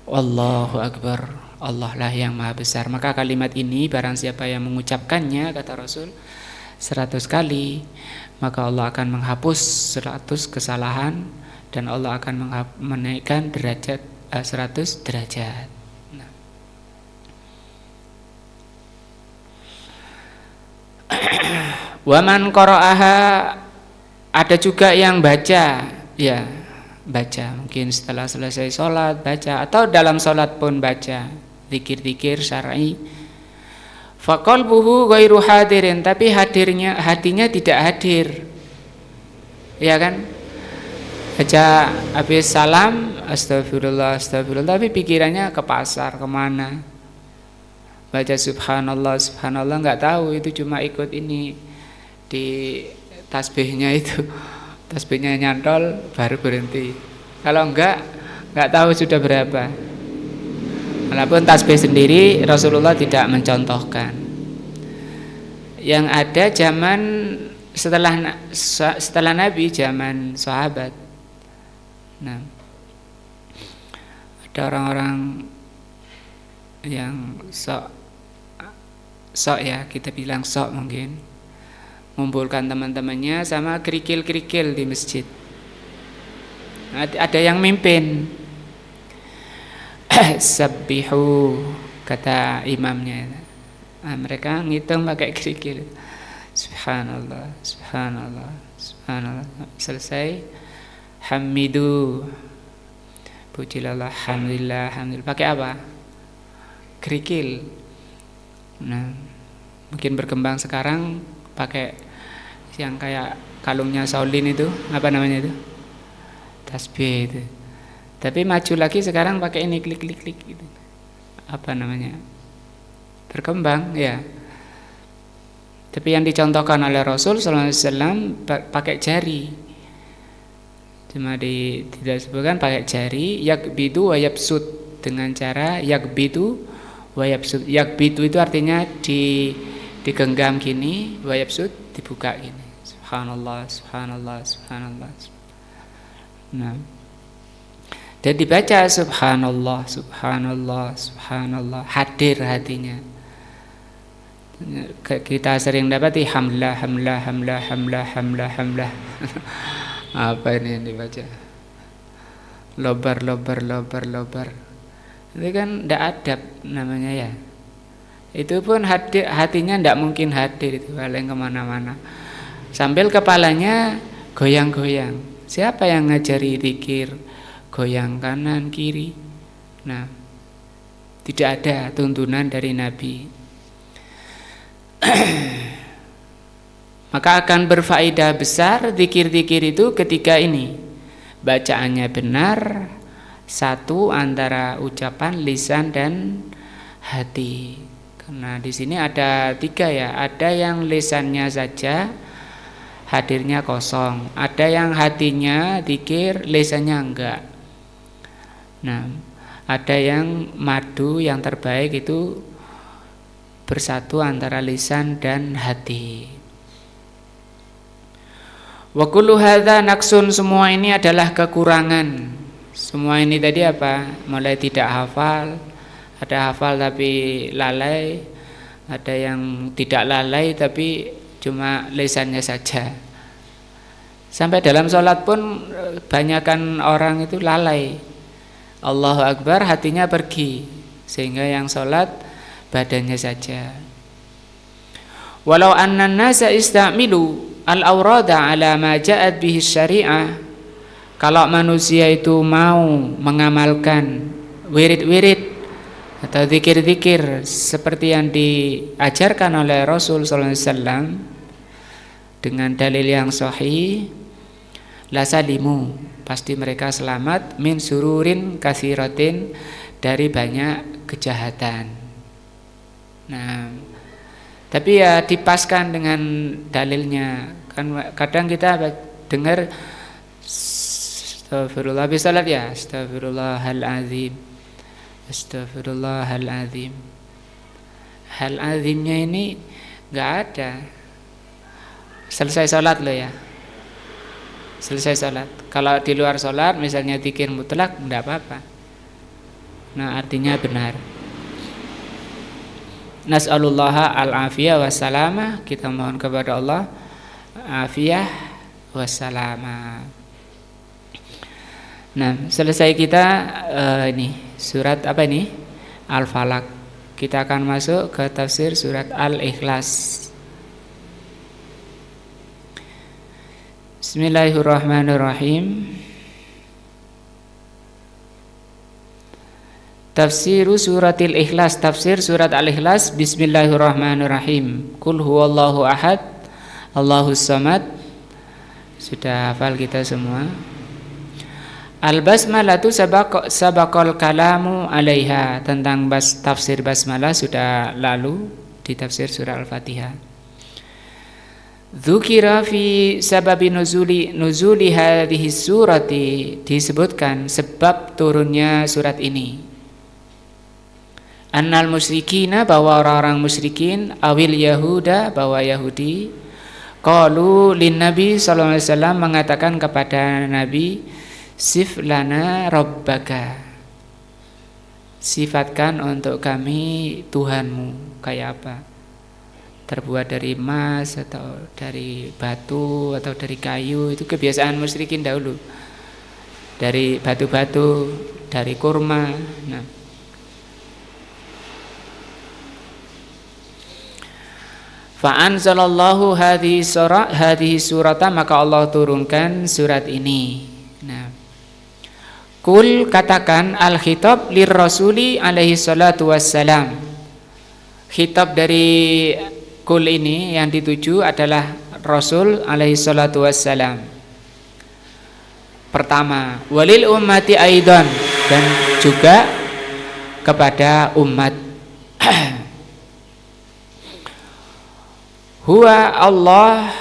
Allahu akbar, Allah lah yang maha besar. Maka kalimat ini barang siapa yang mengucapkannya, kata Rasul, 100 kali, maka Allah akan menghapus 100 kesalahan, dan Allah akan menaikkan derajat 100 derajat. Nah, waman qara'aha, ada juga yang baca ya, baca, mungkin setelah selesai sholat baca, atau dalam sholat pun baca zikir-zikir syar'i. Faqalbuhu ghairu hadirin, tapi hatinya tidak hadir, ya kan? Baca habis salam astagfirullah astagfirullah, tapi pikirannya ke pasar kemana. Baca subhanallah subhanallah, nggak tahu itu cuma ikut ini di tasbihnya itu, tasbihnya nyantol baru berhenti. Kalau nggak tahu sudah berapa. Walaupun tasbih sendiri Rasulullah tidak mencontohkan. Yang ada zaman setelah Nabi, zaman sahabat. Nah, ada orang-orang yang sok ya, kita bilang sok mungkin, mengumpulkan teman-temannya sama kerikil-kerikil di masjid. Ada yang mimpin. Sabbihu, kata imamnya. Nah, mereka ngitung pakai kerikil. Subhanallah, subhanallah, subhanallah. Selesai, hamidu, pujilah, alhamdulillah, alhamdulillah. Pakai apa? Kerikil. Nah, mungkin berkembang sekarang pakai yang kayak kalungnya Shaolin itu, apa namanya itu? Tasbih itu. Tapi maju lagi sekarang pakai ini, klik-klik-klik gitu. Apa namanya? Berkembang ya. Tapi yang dicontohkan oleh Rasul sallallahu alaihi wasallam pakai jari. Cuma tidak disebutkan pakai jari, yakbidu wa yabsut, dengan cara yakbidu wa yabsut. Yakbidu itu artinya digenggam gini, wa yabsut dibuka gini. Subhanallah, subhanallah, subhanallah. Nah, dan dibaca subhanallah, subhanallah, subhanallah, hadir hatinya. Kita sering dapati hamlah, hamlah, hamlah, hamlah, hamlah, hamlah. Apa ini yang dibaca? Lobar, lobar, lobar, lobar. Itu kan tidak adab namanya ya. Itu pun hatinya tidak mungkin hadir, itu paling kemana-mana. Sambil kepalanya goyang-goyang. Siapa yang ngajari zikir? Goyang kanan kiri. Nah, tidak ada tuntunan dari Nabi. Maka akan berfaedah besar zikir-zikir itu ketika ini bacaannya benar, satu antara ucapan lisan dan hati. Karena di sini ada 3 ya, ada yang lisannya saja hadirnya kosong, ada yang hatinya zikir lisannya enggak. Nah, ada yang madu yang terbaik itu bersatu antara lisan dan hati. Wa kullu hadza naqsun, semua ini adalah kekurangan. Semua ini tadi apa? Mulai tidak hafal, ada hafal tapi lalai, ada yang tidak lalai tapi cuma lisannya saja. Sampai dalam sholat pun banyakkan orang itu lalai. Allahu Akbar, hatinya pergi, sehingga yang sholat badannya saja. Walau anna nasa istamilu al-awrada ala ma ja'at bihi syari'ah, kalau manusia itu mau mengamalkan wirid-wirid atau zikir-zikir seperti yang diajarkan oleh Rasul sallallahu alaihi wasallam dengan dalil yang sahih, la salimu, pasti mereka selamat min sururin katsiratin, dari banyak kejahatan. Nah, tapi ya dipaskan dengan dalilnya. Kan kadang kita dengar astagfirullah habis salat ya, astagfirullahalazim, astagfirullahalazim. Hal azimnya ini enggak ada. Selesai salat loh ya. Selesai salat. Kalau di luar salat misalnya zikir mutlak enggak apa-apa. Nah, artinya benar. Nas'alullaha al-afiyah wassalamah, kita mohon kepada Allah afiyah wassalamah. Nah, selesai kita ini surat apa ini? Al-Falaq. Kita akan masuk ke tafsir surat Al-Ikhlas. Bismillahirrahmanirrahim. Tafsiru suratil Ikhlas, tafsir surat Al-Ikhlas. Bismillahirrahmanirrahim. Qul huwallahu ahad, Allahus samad. Sudah hafal kita semua. Al-basmalatu sabaqal kalamu 'alaiha. Tentang tafsir basmalah sudah lalu di tafsir surah Al-Fatihah. Dzukira fi sababi nuzuli hadhihi surati, disebutkan sebab turunnya surat ini. Annal musyrikina, bahwa orang-orang musyrikin, awil yahuda, bahwa Yahudi, qalu lin nabi sallallahu alaihi wasallam, mengatakan kepada Nabi, sif lana rabbaka, sifatkan untuk kami Tuhanmu, kayak apa? Terbuat dari emas atau dari batu atau dari kayu. Itu kebiasaan musyrikin dahulu. Dari batu-batu, dari kurma. Nah, fa'anzalallahu hadhihi surata, maka Allah turunkan surat ini. Nah, kul, katakan, al-khitab lirrasuli alaihi salatu wassalam. Khitab dari kul ini yang dituju adalah Rasul alaihi salatu wassalam. Pertama, walil ummati aidan, dan juga kepada umat. Huwa Allah,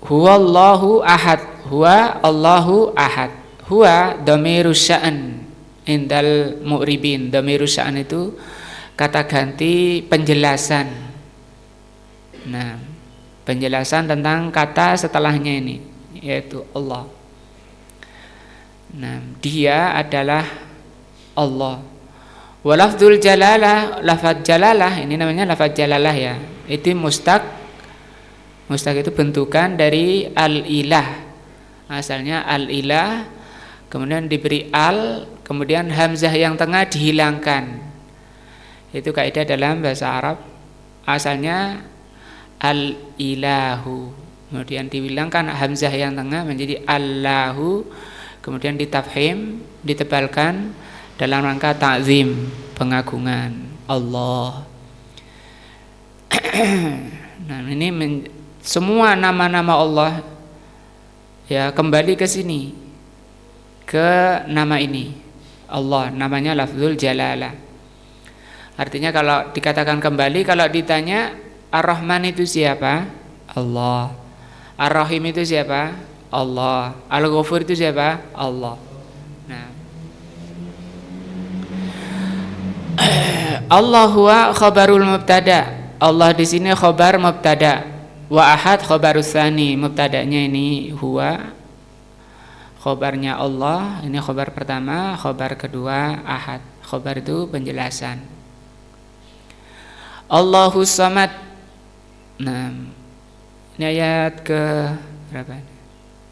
huwa Allahu ahad, huwa Allahu ahad. Huwa dhamiru sya'an indal mu'ribin. Dhamiru sya'an itu kata ganti penjelasan. Nah, penjelasan tentang kata setelahnya ini, yaitu Allah. Nah, dia adalah Allah. Wa lafdzul jalalah, lafaz jalalah, ini namanya lafaz jalalah ya. Itu mustaq itu bentukan dari al-ilah. Asalnya al-ilah, kemudian diberi al, kemudian hamzah yang tengah dihilangkan. Itu kaidah dalam bahasa Arab. Asalnya al-ilahu, kemudian dihilangkan hamzah yang tengah menjadi allahu, kemudian ditafhim, ditebalkan dalam rangka ta'zim, pengagungan Allah. Nah, ini semua nama-nama Allah ya kembali ke sini, ke nama ini Allah, namanya lafzul jalalah. Artinya kalau dikatakan kembali, kalau ditanya Ar-Rahman itu siapa? Allah. Ar-Rahim itu siapa? Allah. Al-Ghafur itu siapa? Allah. Nah, Allah huwa khabarul mubtada. Allah di sini khabar mubtada. Wa ahad khabarus tsani, mubtadanya ini huwa, khabarnya Allah, ini khabar pertama, khabar kedua ahad. Khabar itu penjelasan. Allahus samad. Nah, ini ayat ke berapa?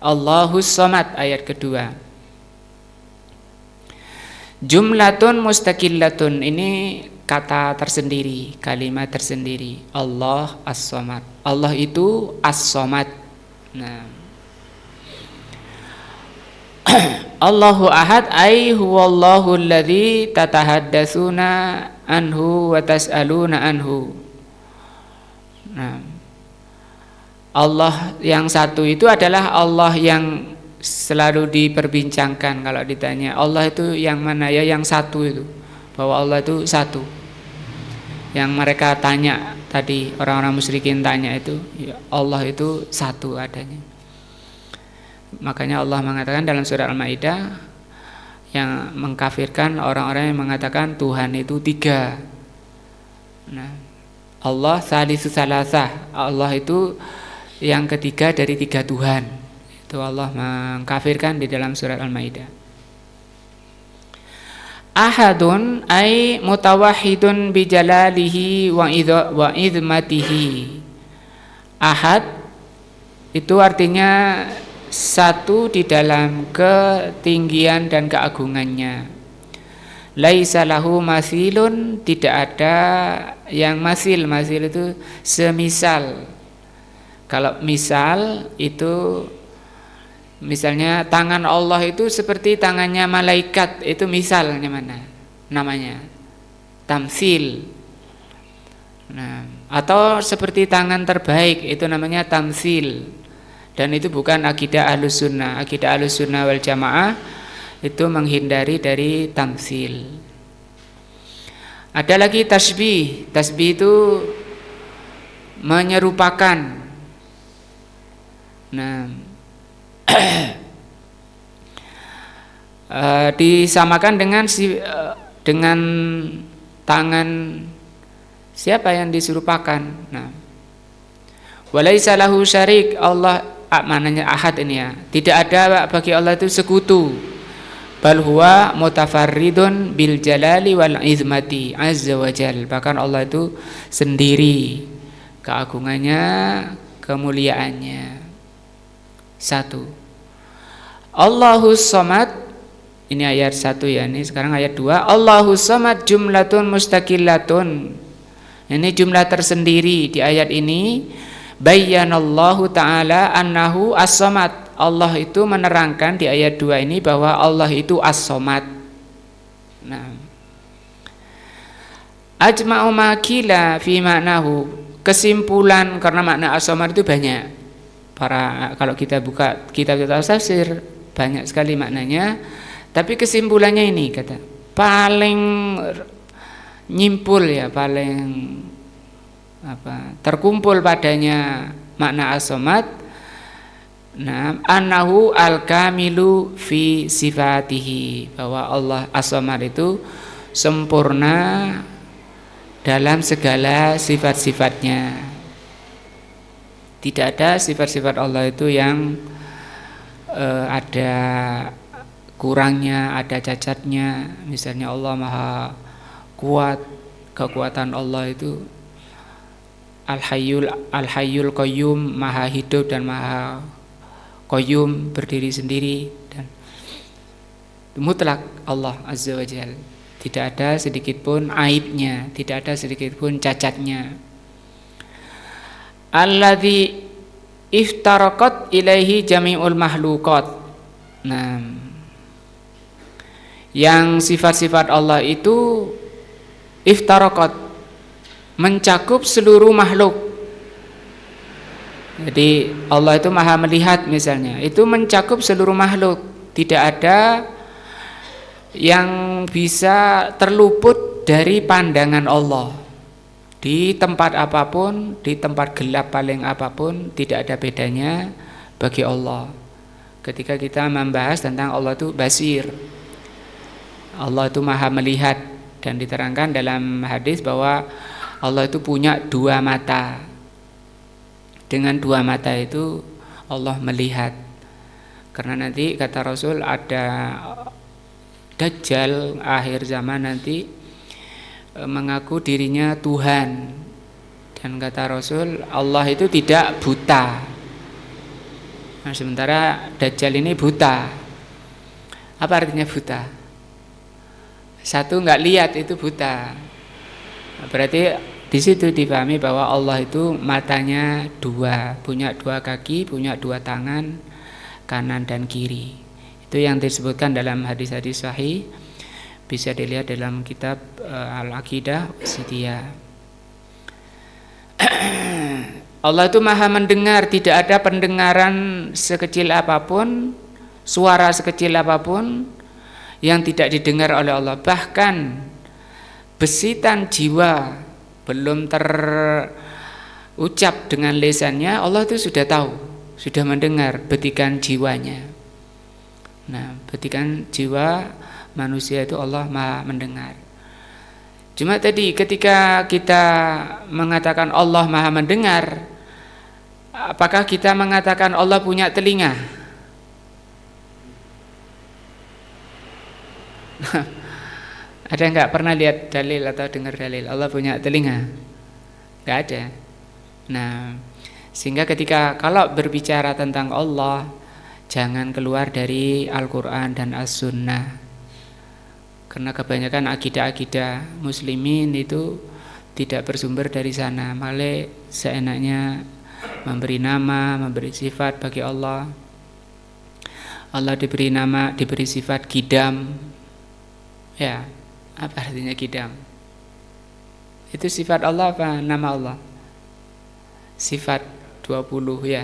Allahus samad, ayat kedua. Jumlatun mustaqillatun, ini kata tersendiri, kalimat tersendiri. Allah as-samad. Allah itu as-samad. Nah, Allahu ahad ay huwallahu alladzi tatahaddatsuna anhu wa tas'aluna anhu. Nah, Allah yang satu itu adalah Allah yang selalu diperbincangkan. Kalau ditanya Allah itu yang mana, ya yang satu itu, bahwa Allah itu satu. Yang mereka tanya tadi, orang-orang musyrikin tanya itu, ya Allah itu satu adanya. Makanya Allah mengatakan dalam surah Al-Maidah, yang mengkafirkan orang-orang yang mengatakan Tuhan itu tiga. Nah, Allah salisu salasah, Allah itu yang ketiga dari tiga Tuhan. Itu Allah mengkafirkan di dalam surah Al-Maidah. Ahadun ay mutawahhidun bijalalihi wa idmatihi. Ahad itu artinya satu di dalam ketinggian dan keagungannya. Laisa lahu masilun, tidak ada yang masil. Masil itu semisal. Kalau misal itu misalnya tangan Allah itu seperti tangannya malaikat, itu misalnya mana? namanya, tamtsil. Nah, atau seperti tangan terbaik itu namanya tamtsil. Dan itu bukan akidah Ahlus Sunnah. Akidah Ahlus Sunnah wal Jamaah itu menghindari dari tamtsil. Ada lagi tasbih. Tasbih itu menyerupakan. Nah, disamakan dengan tangan siapa yang diserupakan. Nah, walaisa lahu syarik, Allah maknanya ahad ini ya. Tidak ada bagi Allah itu sekutu. Bal huwa mutafarridun bil jalali wal izmati azza wa jal. Bahkan Allah itu sendiri keagungannya, kemuliaannya. Satu. Allahus Samad, ini ayat 1 ya, ini sekarang ayat 2. Allahus Samad jumlatun mustaqillatun. Ini jumlah tersendiri di ayat ini. Bayyanallahu ta'ala annahu as-samad. Allah itu menerangkan di ayat 2 ini bahwa Allah itu as-samad. Nah, ajma'u ma qila fi ma'nahu. Kesimpulan karena makna as-samad itu banyak. Kalau kita buka kitab tafsir banyak sekali maknanya, tapi kesimpulannya ini kata paling nyimpul ya, paling terkumpul padanya makna as-samad. Nah, annahu al-kamilu fi sifatihi, bahwa Allah as-samad itu sempurna dalam segala sifat-sifatnya. Tidak ada sifat-sifat Allah itu yang ada kurangnya, ada cacatnya. Misalnya Allah Maha Kuat, kekuatan Allah itu Al-Hayyul Qayyum, Maha hidup dan Maha Qayyum, berdiri sendiri dan mutlak Allah Azza wa Jalla. Tidak ada sedikit pun aibnya, tidak ada sedikit pun cacatnya. Alladzi iftaraqat ilaihi jami'ul mahluqat. Nah, yang sifat-sifat Allah itu iftaraqat, mencakup seluruh makhluk. Jadi Allah itu Maha melihat misalnya, itu mencakup seluruh makhluk. Tidak ada yang bisa terluput dari pandangan Allah. Di tempat apapun, di tempat gelap paling apapun, tidak ada bedanya bagi Allah. Ketika kita membahas tentang Allah itu basir, Allah itu Maha melihat, dan diterangkan dalam hadis bahwa Allah itu punya 2 mata. Dengan 2 mata itu Allah melihat. Karena nanti kata Rasul ada Dajjal akhir zaman nanti mengaku dirinya Tuhan, dan kata Rasul Allah itu tidak buta. Nah, sementara Dajjal ini buta. Apa artinya buta? Satu, nggak lihat, itu buta. Berarti di situ dipahami bahwa Allah itu matanya 2, punya 2 kaki, punya 2 tangan, kanan dan kiri. Itu yang disebutkan dalam hadis-hadis sahih. Bisa dilihat dalam kitab Al-Aqidah Wasithiyah. Allah itu Maha mendengar, tidak ada pendengaran sekecil apapun, suara sekecil apapun yang tidak didengar oleh Allah. Bahkan besitan jiwa belum terucap dengan lisannya, Allah itu sudah tahu, sudah mendengar betikan jiwanya. Nah, betikan jiwa manusia itu Allah Maha mendengar. Cuma tadi ketika kita mengatakan Allah Maha mendengar, apakah kita mengatakan Allah punya telinga? Ada enggak pernah lihat dalil atau dengar dalil Allah punya telinga? Enggak ada. Nah, sehingga ketika kalau berbicara tentang Allah, jangan keluar dari Al-Quran dan As-Sunnah. Karena kebanyakan akidah-akidah muslimin itu tidak bersumber dari sana, malah seenaknya memberi nama, memberi sifat bagi Allah. Allah diberi nama, diberi sifat Qidam, ya, Apa artinya kidam? Itu sifat Allah apa nama Allah? Sifat 20 ya.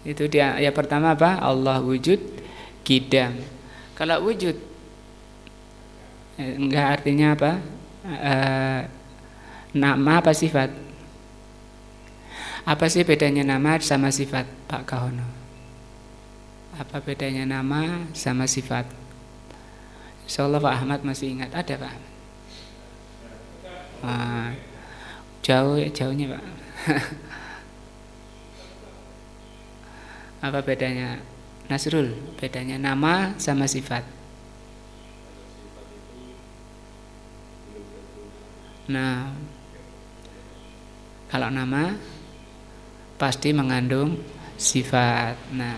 Itu dia ya pertama apa? Allah wujud kidam. Kalau wujud enggak artinya apa? Nama apa sifat? Apa sih bedanya nama sama sifat, Pak Kahono? Apa bedanya nama sama sifat? Insyaallah Pak Ahmad masih ingat. Ada Pak Ahmad? Jauhnya Pak. Apa bedanya Nasrul? Bedanya nama sama sifat. Nah, kalau nama pasti mengandung sifat. Nah,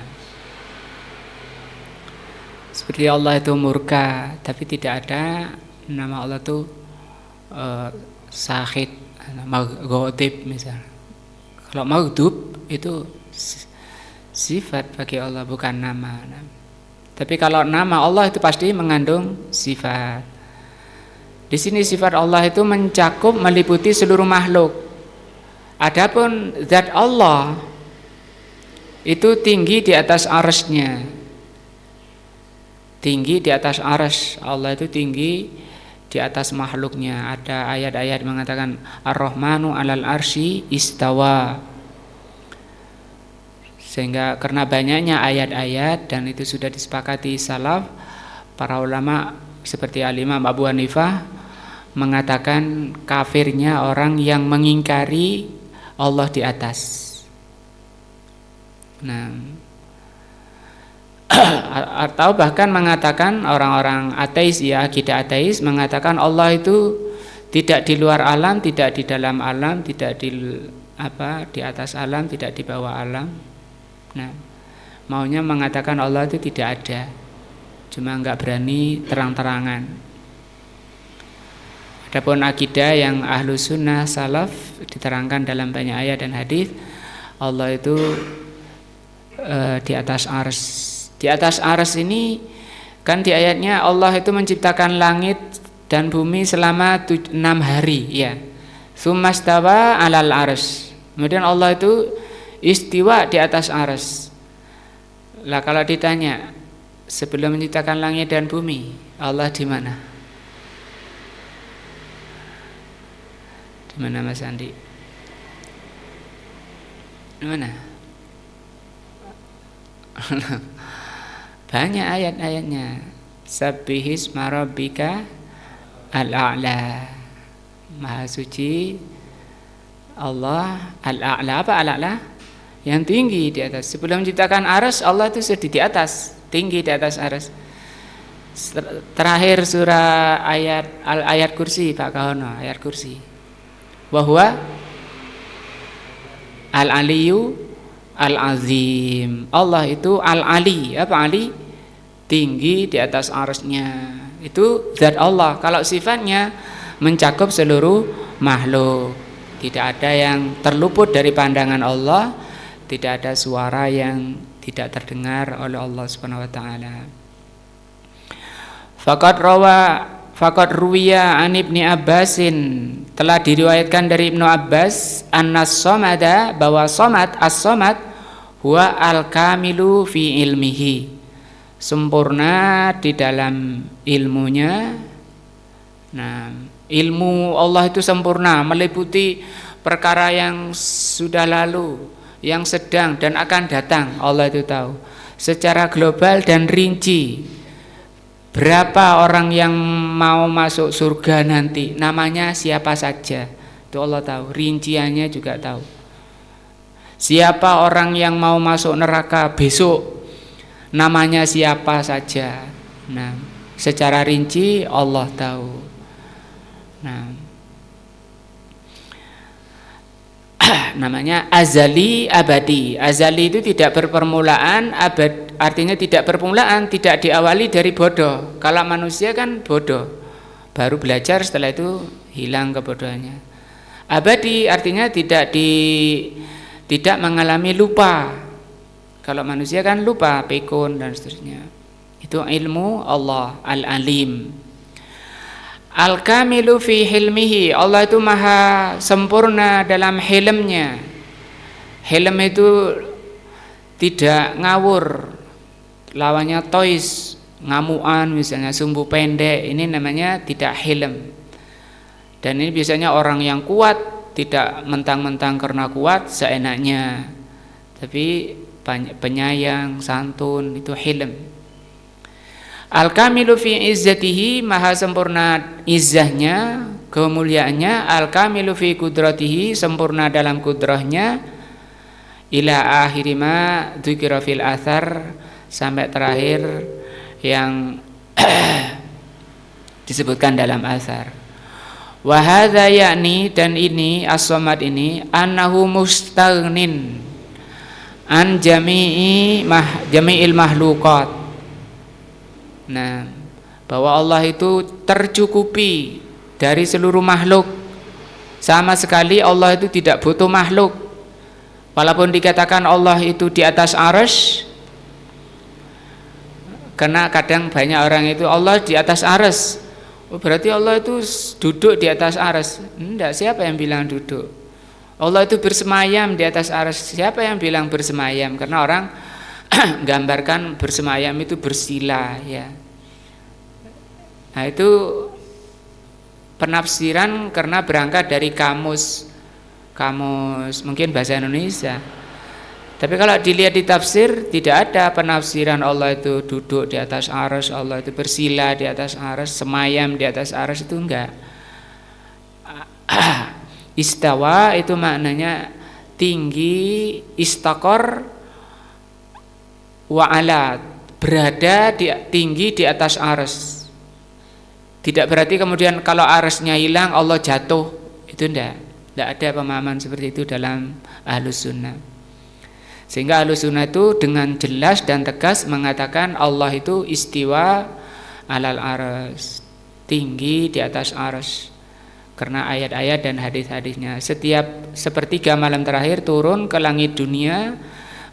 seperti Allah itu murka, tapi tidak ada nama Allah itu sahid, maghdib misalnya. Kalau maghdub itu sifat bagi Allah, bukan nama. Tapi kalau nama Allah itu pasti mengandung sifat. Di sini sifat Allah itu mencakup meliputi seluruh makhluk. Adapun zat Allah itu tinggi di atas arsy-Nya. Tinggi di atas arsy. Allah itu tinggi di atas makhluknya. Ada ayat-ayat mengatakan Ar-Rahmanu 'alal arsy istawa. Sehingga karena banyaknya ayat-ayat dan itu sudah disepakati salaf, para ulama seperti Al-Imam Abu Hanifah mengatakan kafirnya orang yang mengingkari Allah di atas. Nah, atau bahkan mengatakan orang-orang ateis ya, akidah ateis mengatakan Allah itu tidak di luar alam, tidak di dalam alam, tidak di atas alam, tidak di bawah alam. Nah, maunya mengatakan Allah itu tidak ada, cuma enggak berani terang-terangan. Adapun akidah yang ahlu sunnah salaf diterangkan dalam banyak ayat dan hadis, Allah itu di atas ars. Di atas ars ini kan di ayatnya Allah itu menciptakan langit dan bumi selama 6 hari ya. Tsummastawa 'alal ars. Kemudian Allah itu istiwa di atas ars. Lah kalau ditanya sebelum menciptakan langit dan bumi, Allah di mana? Di mana Mas Andi? Di mana? Banyak ayat-ayatnya. Sabbihisma rabbika al-a'la. Maha suci Allah al-a'la. Apa al-a'la? Yang tinggi di atas. Sebelum menciptakan arsy, Allah itu sudah di atas, tinggi di atas arsy. Terakhir surah ayat kursi Pak Kahono, ayat kursi. Bahwa al-aliyu al-azim. Allah itu al-ali. Apa ali? Tinggi di atas arsy-Nya. Itu zat Allah. Kalau sifatnya mencakup seluruh makhluk. Tidak ada yang terluput dari pandangan Allah. Tidak ada suara yang tidak terdengar oleh Allah Subhanahu wa taala. Faqad ruwiya an Ibni Abbasin, telah diriwayatkan dari Ibnu Abbas, annas-samada, bahwa samad, as-samad huwa al-kamilu fi ilmihi, sempurna di dalam ilmunya. Nah, ilmu Allah itu sempurna, meliputi perkara yang sudah lalu, yang sedang dan akan datang. Allah itu tahu secara global dan rinci. Berapa orang yang mau masuk surga nanti, namanya siapa saja, itu Allah tahu, rinciannya juga tahu. Siapa orang yang mau masuk neraka besok, namanya siapa saja. Nah, secara rinci Allah tahu. Nah, namanya azali abadi. Azali itu tidak berpermulaan, abad artinya tidak berpermulaan, tidak diawali dari bodoh. Kalau manusia kan bodoh, baru belajar, setelah itu hilang kebodohannya. Abadi artinya tidak mengalami lupa. Kalau manusia kan lupa, pikun dan seterusnya. Itu ilmu Allah al-alim. Al-kamilu fi hilmihi, Allah itu maha sempurna dalam hilmnya. Hilm itu tidak ngawur, lawannya tois, ngamuan misalnya, sumbu pendek, ini namanya tidak hilm. Dan ini biasanya orang yang kuat, tidak mentang-mentang karena kuat seenaknya, tapi penyayang, santun, itu hilm. Al-kamilu fi izzatihi, maha sempurna izzahnya, kemuliaannya. Al-kamilu fi kudratihi, sempurna dalam kudrahnya. Ila akhiri ma dzukira fil athar, sampai terakhir yang disebutkan dalam athar. Wa hadza yakni, dan ini as-samad ini, annahu mustaghnin an jami'il mahluqat. Nah, bahwa Allah itu tercukupi dari seluruh makhluk. Sama sekali Allah itu tidak butuh makhluk. Walaupun dikatakan Allah itu di atas arsy, karena kadang banyak orang itu Allah di atas arsy, oh, berarti Allah itu duduk di atas arsy. Enggak, siapa yang bilang duduk? Allah itu bersemayam di atas arsy. Siapa yang bilang bersemayam? Karena orang gambarkan bersemayam itu bersila, ya. Nah, itu penafsiran karena berangkat dari kamus mungkin bahasa Indonesia. Tapi kalau dilihat di tafsir, tidak ada penafsiran Allah itu duduk di atas arsy, Allah itu bersila di atas arsy, semayam di atas arsy, itu enggak. Istawa itu maknanya tinggi, istaqor wa'ala, berada tinggi di atas arsy. Tidak berarti kemudian kalau arsy-nya hilang Allah jatuh, itu enggak ada pemahaman seperti itu dalam Ahlus Sunnah. Sehingga Ahlus Sunnah itu dengan jelas dan tegas mengatakan Allah itu istiwa alal arsy, tinggi di atas arsy, karena ayat-ayat dan hadis-hadisnya. Setiap sepertiga malam terakhir turun ke langit dunia,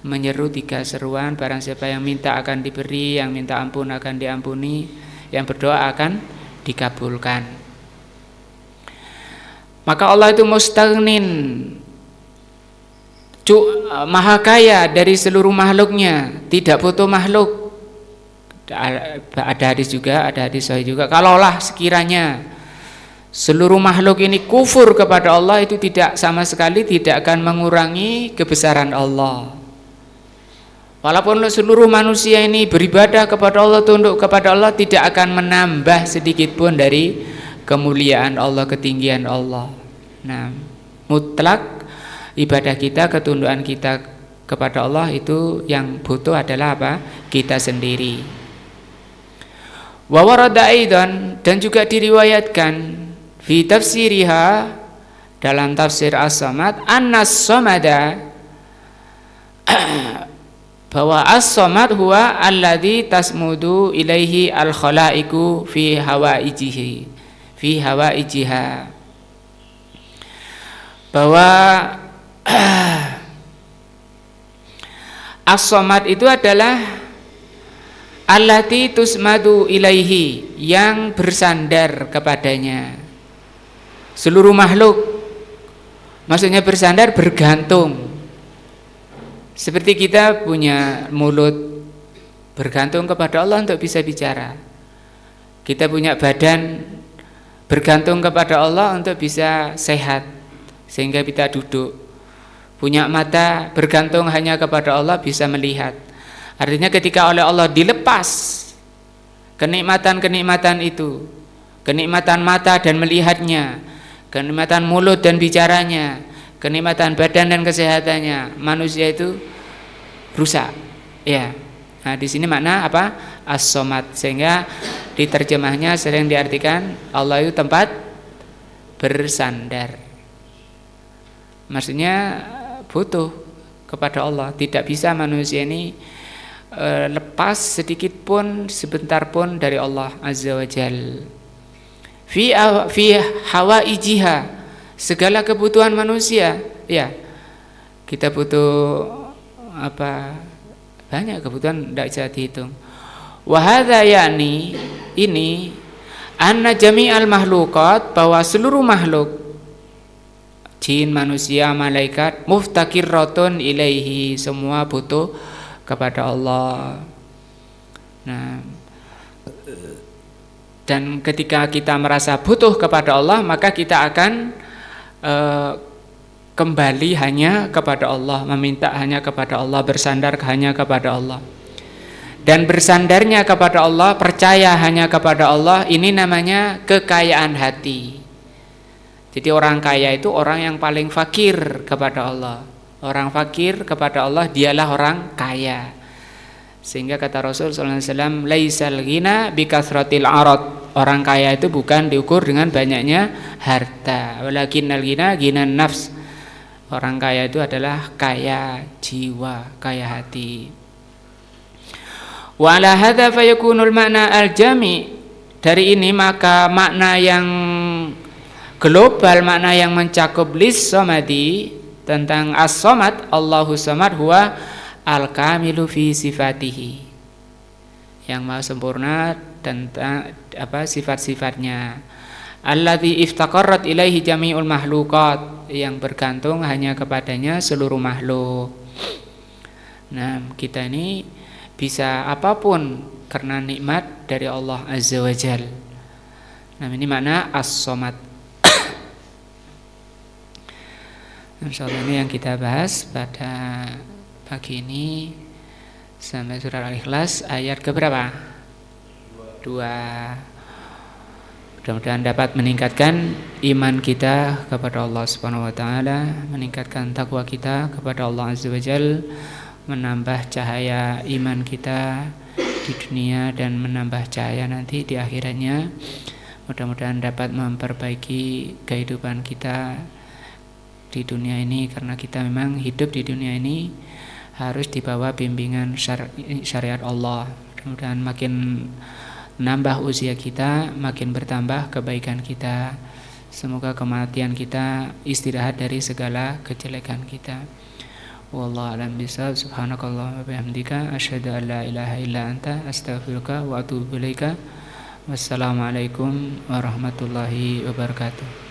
menyeru 3 seruan, barang siapa yang minta akan diberi, yang minta ampun akan diampuni, yang berdoa akan dikabulkan. Maka Allah itu mustaghnin, maha kaya dari seluruh makhluknya, tidak butuh makhluk. Ada hadis juga, ada hadis sahih juga, kalaulah sekiranya seluruh makhluk ini kufur kepada Allah, itu tidak sama sekali tidak akan mengurangi kebesaran Allah. Walaupun seluruh manusia ini beribadah kepada Allah, tunduk kepada Allah, tidak akan menambah sedikit pun dari kemuliaan Allah, ketinggian Allah. Nah, mutlak ibadah kita, ketundukan kita kepada Allah, itu yang butuh adalah apa? Kita sendiri. Wa warada aidan, dan juga diriwayatkan fi tafsiriha, dalam tafsir As-Samad, An-Samada, bahwa as-samad huwa alladzi tasmudu ilaihi al-khalaiqu fi hawaijiha, bahwa as-samad itu adalah allati tusmadu ilaihi, yang bersandar kepadanya seluruh makhluk. Maksudnya bersandar, bergantung. Seperti kita punya mulut, bergantung kepada Allah untuk bisa bicara. Kita punya badan, bergantung kepada Allah untuk bisa sehat, sehingga kita duduk. Punya mata, bergantung hanya kepada Allah bisa melihat. Artinya ketika oleh Allah dilepas kenikmatan-kenikmatan itu, kenikmatan mata dan melihatnya, kenikmatan mulut dan bicaranya, kenikmatan badan dan kesehatannya, manusia itu rusak, ya. Nah, di sini makna apa? As-Samad. Sehingga diterjemahnya sering diartikan Allah itu tempat bersandar. Maksudnya butuh kepada Allah. Tidak bisa manusia ini lepas sedikit pun, sebentar pun dari Allah Azza wa Jal. Fi hawaijiha, segala kebutuhan manusia, ya. Kita butuh apa, banyak kebutuhan tidak bisa dihitung. Wa hadza yani, ini anna jami'al makhluqat, bahwa seluruh makhluk, jin, manusia, malaikat, muftakirratun ilaihi, semua butuh kepada Allah. Nah, dan ketika kita merasa butuh kepada Allah, maka kita akan kembali hanya kepada Allah, meminta hanya kepada Allah, bersandar hanya kepada Allah. Dan bersandarnya kepada Allah, percaya hanya kepada Allah, ini namanya kekayaan hati. Jadi orang kaya itu orang yang paling fakir kepada Allah. Orang fakir kepada Allah dialah orang kaya. Sehingga kata Rasul sallallahu alaihi wasallam, laisal ghina bikasratil arad. Orang kaya itu bukan diukur dengan banyaknya harta, walakinnal ghina ghinan nafs. Orang kaya itu adalah kaya jiwa, kaya hati. Wa ala hadza fayakunul makna al-jami'. Dari ini maka makna yang global, makna yang mencakup lis-samadi, tentang as-samad, Allahu samad, huwa al-kamilu fi sifatihi, yang maha sempurna tentang sifat-sifatnya. Alladzi iftaqarrat ilaihi jami'ul makhluqat, yang bergantung hanya kepadanya seluruh makhluk. Nah, kita ini bisa apapun karena nikmat dari Allah Azza wa Jal. Nah, ini makna as-samad. Insyaallah ini yang kita bahas pada pagi ini sampai surat Al-Ikhlas ayat keberapa? 2. Mudah-mudahan dapat meningkatkan iman kita kepada Allah Subhanahu wa taala, meningkatkan takwa kita kepada Allah Azza wa Jalla, menambah cahaya iman kita di dunia dan menambah cahaya nanti di akhiratnya. Mudah-mudahan dapat memperbaiki kehidupan kita di dunia ini, karena kita memang hidup di dunia ini harus dibawa bimbingan syariat Allah. Mudah-mudahan makin nambah usia kita, makin bertambah kebaikan kita. Semoga kematian kita istirahat dari segala kejelekan kita. Wallahu a'lam bishawab. Subhanakallahumma wa bihamdika asyhadu an la ilaha illa anta astaghfiruka wa atubu ilaika. Wassalamualaikum warahmatullahi wabarakatuh.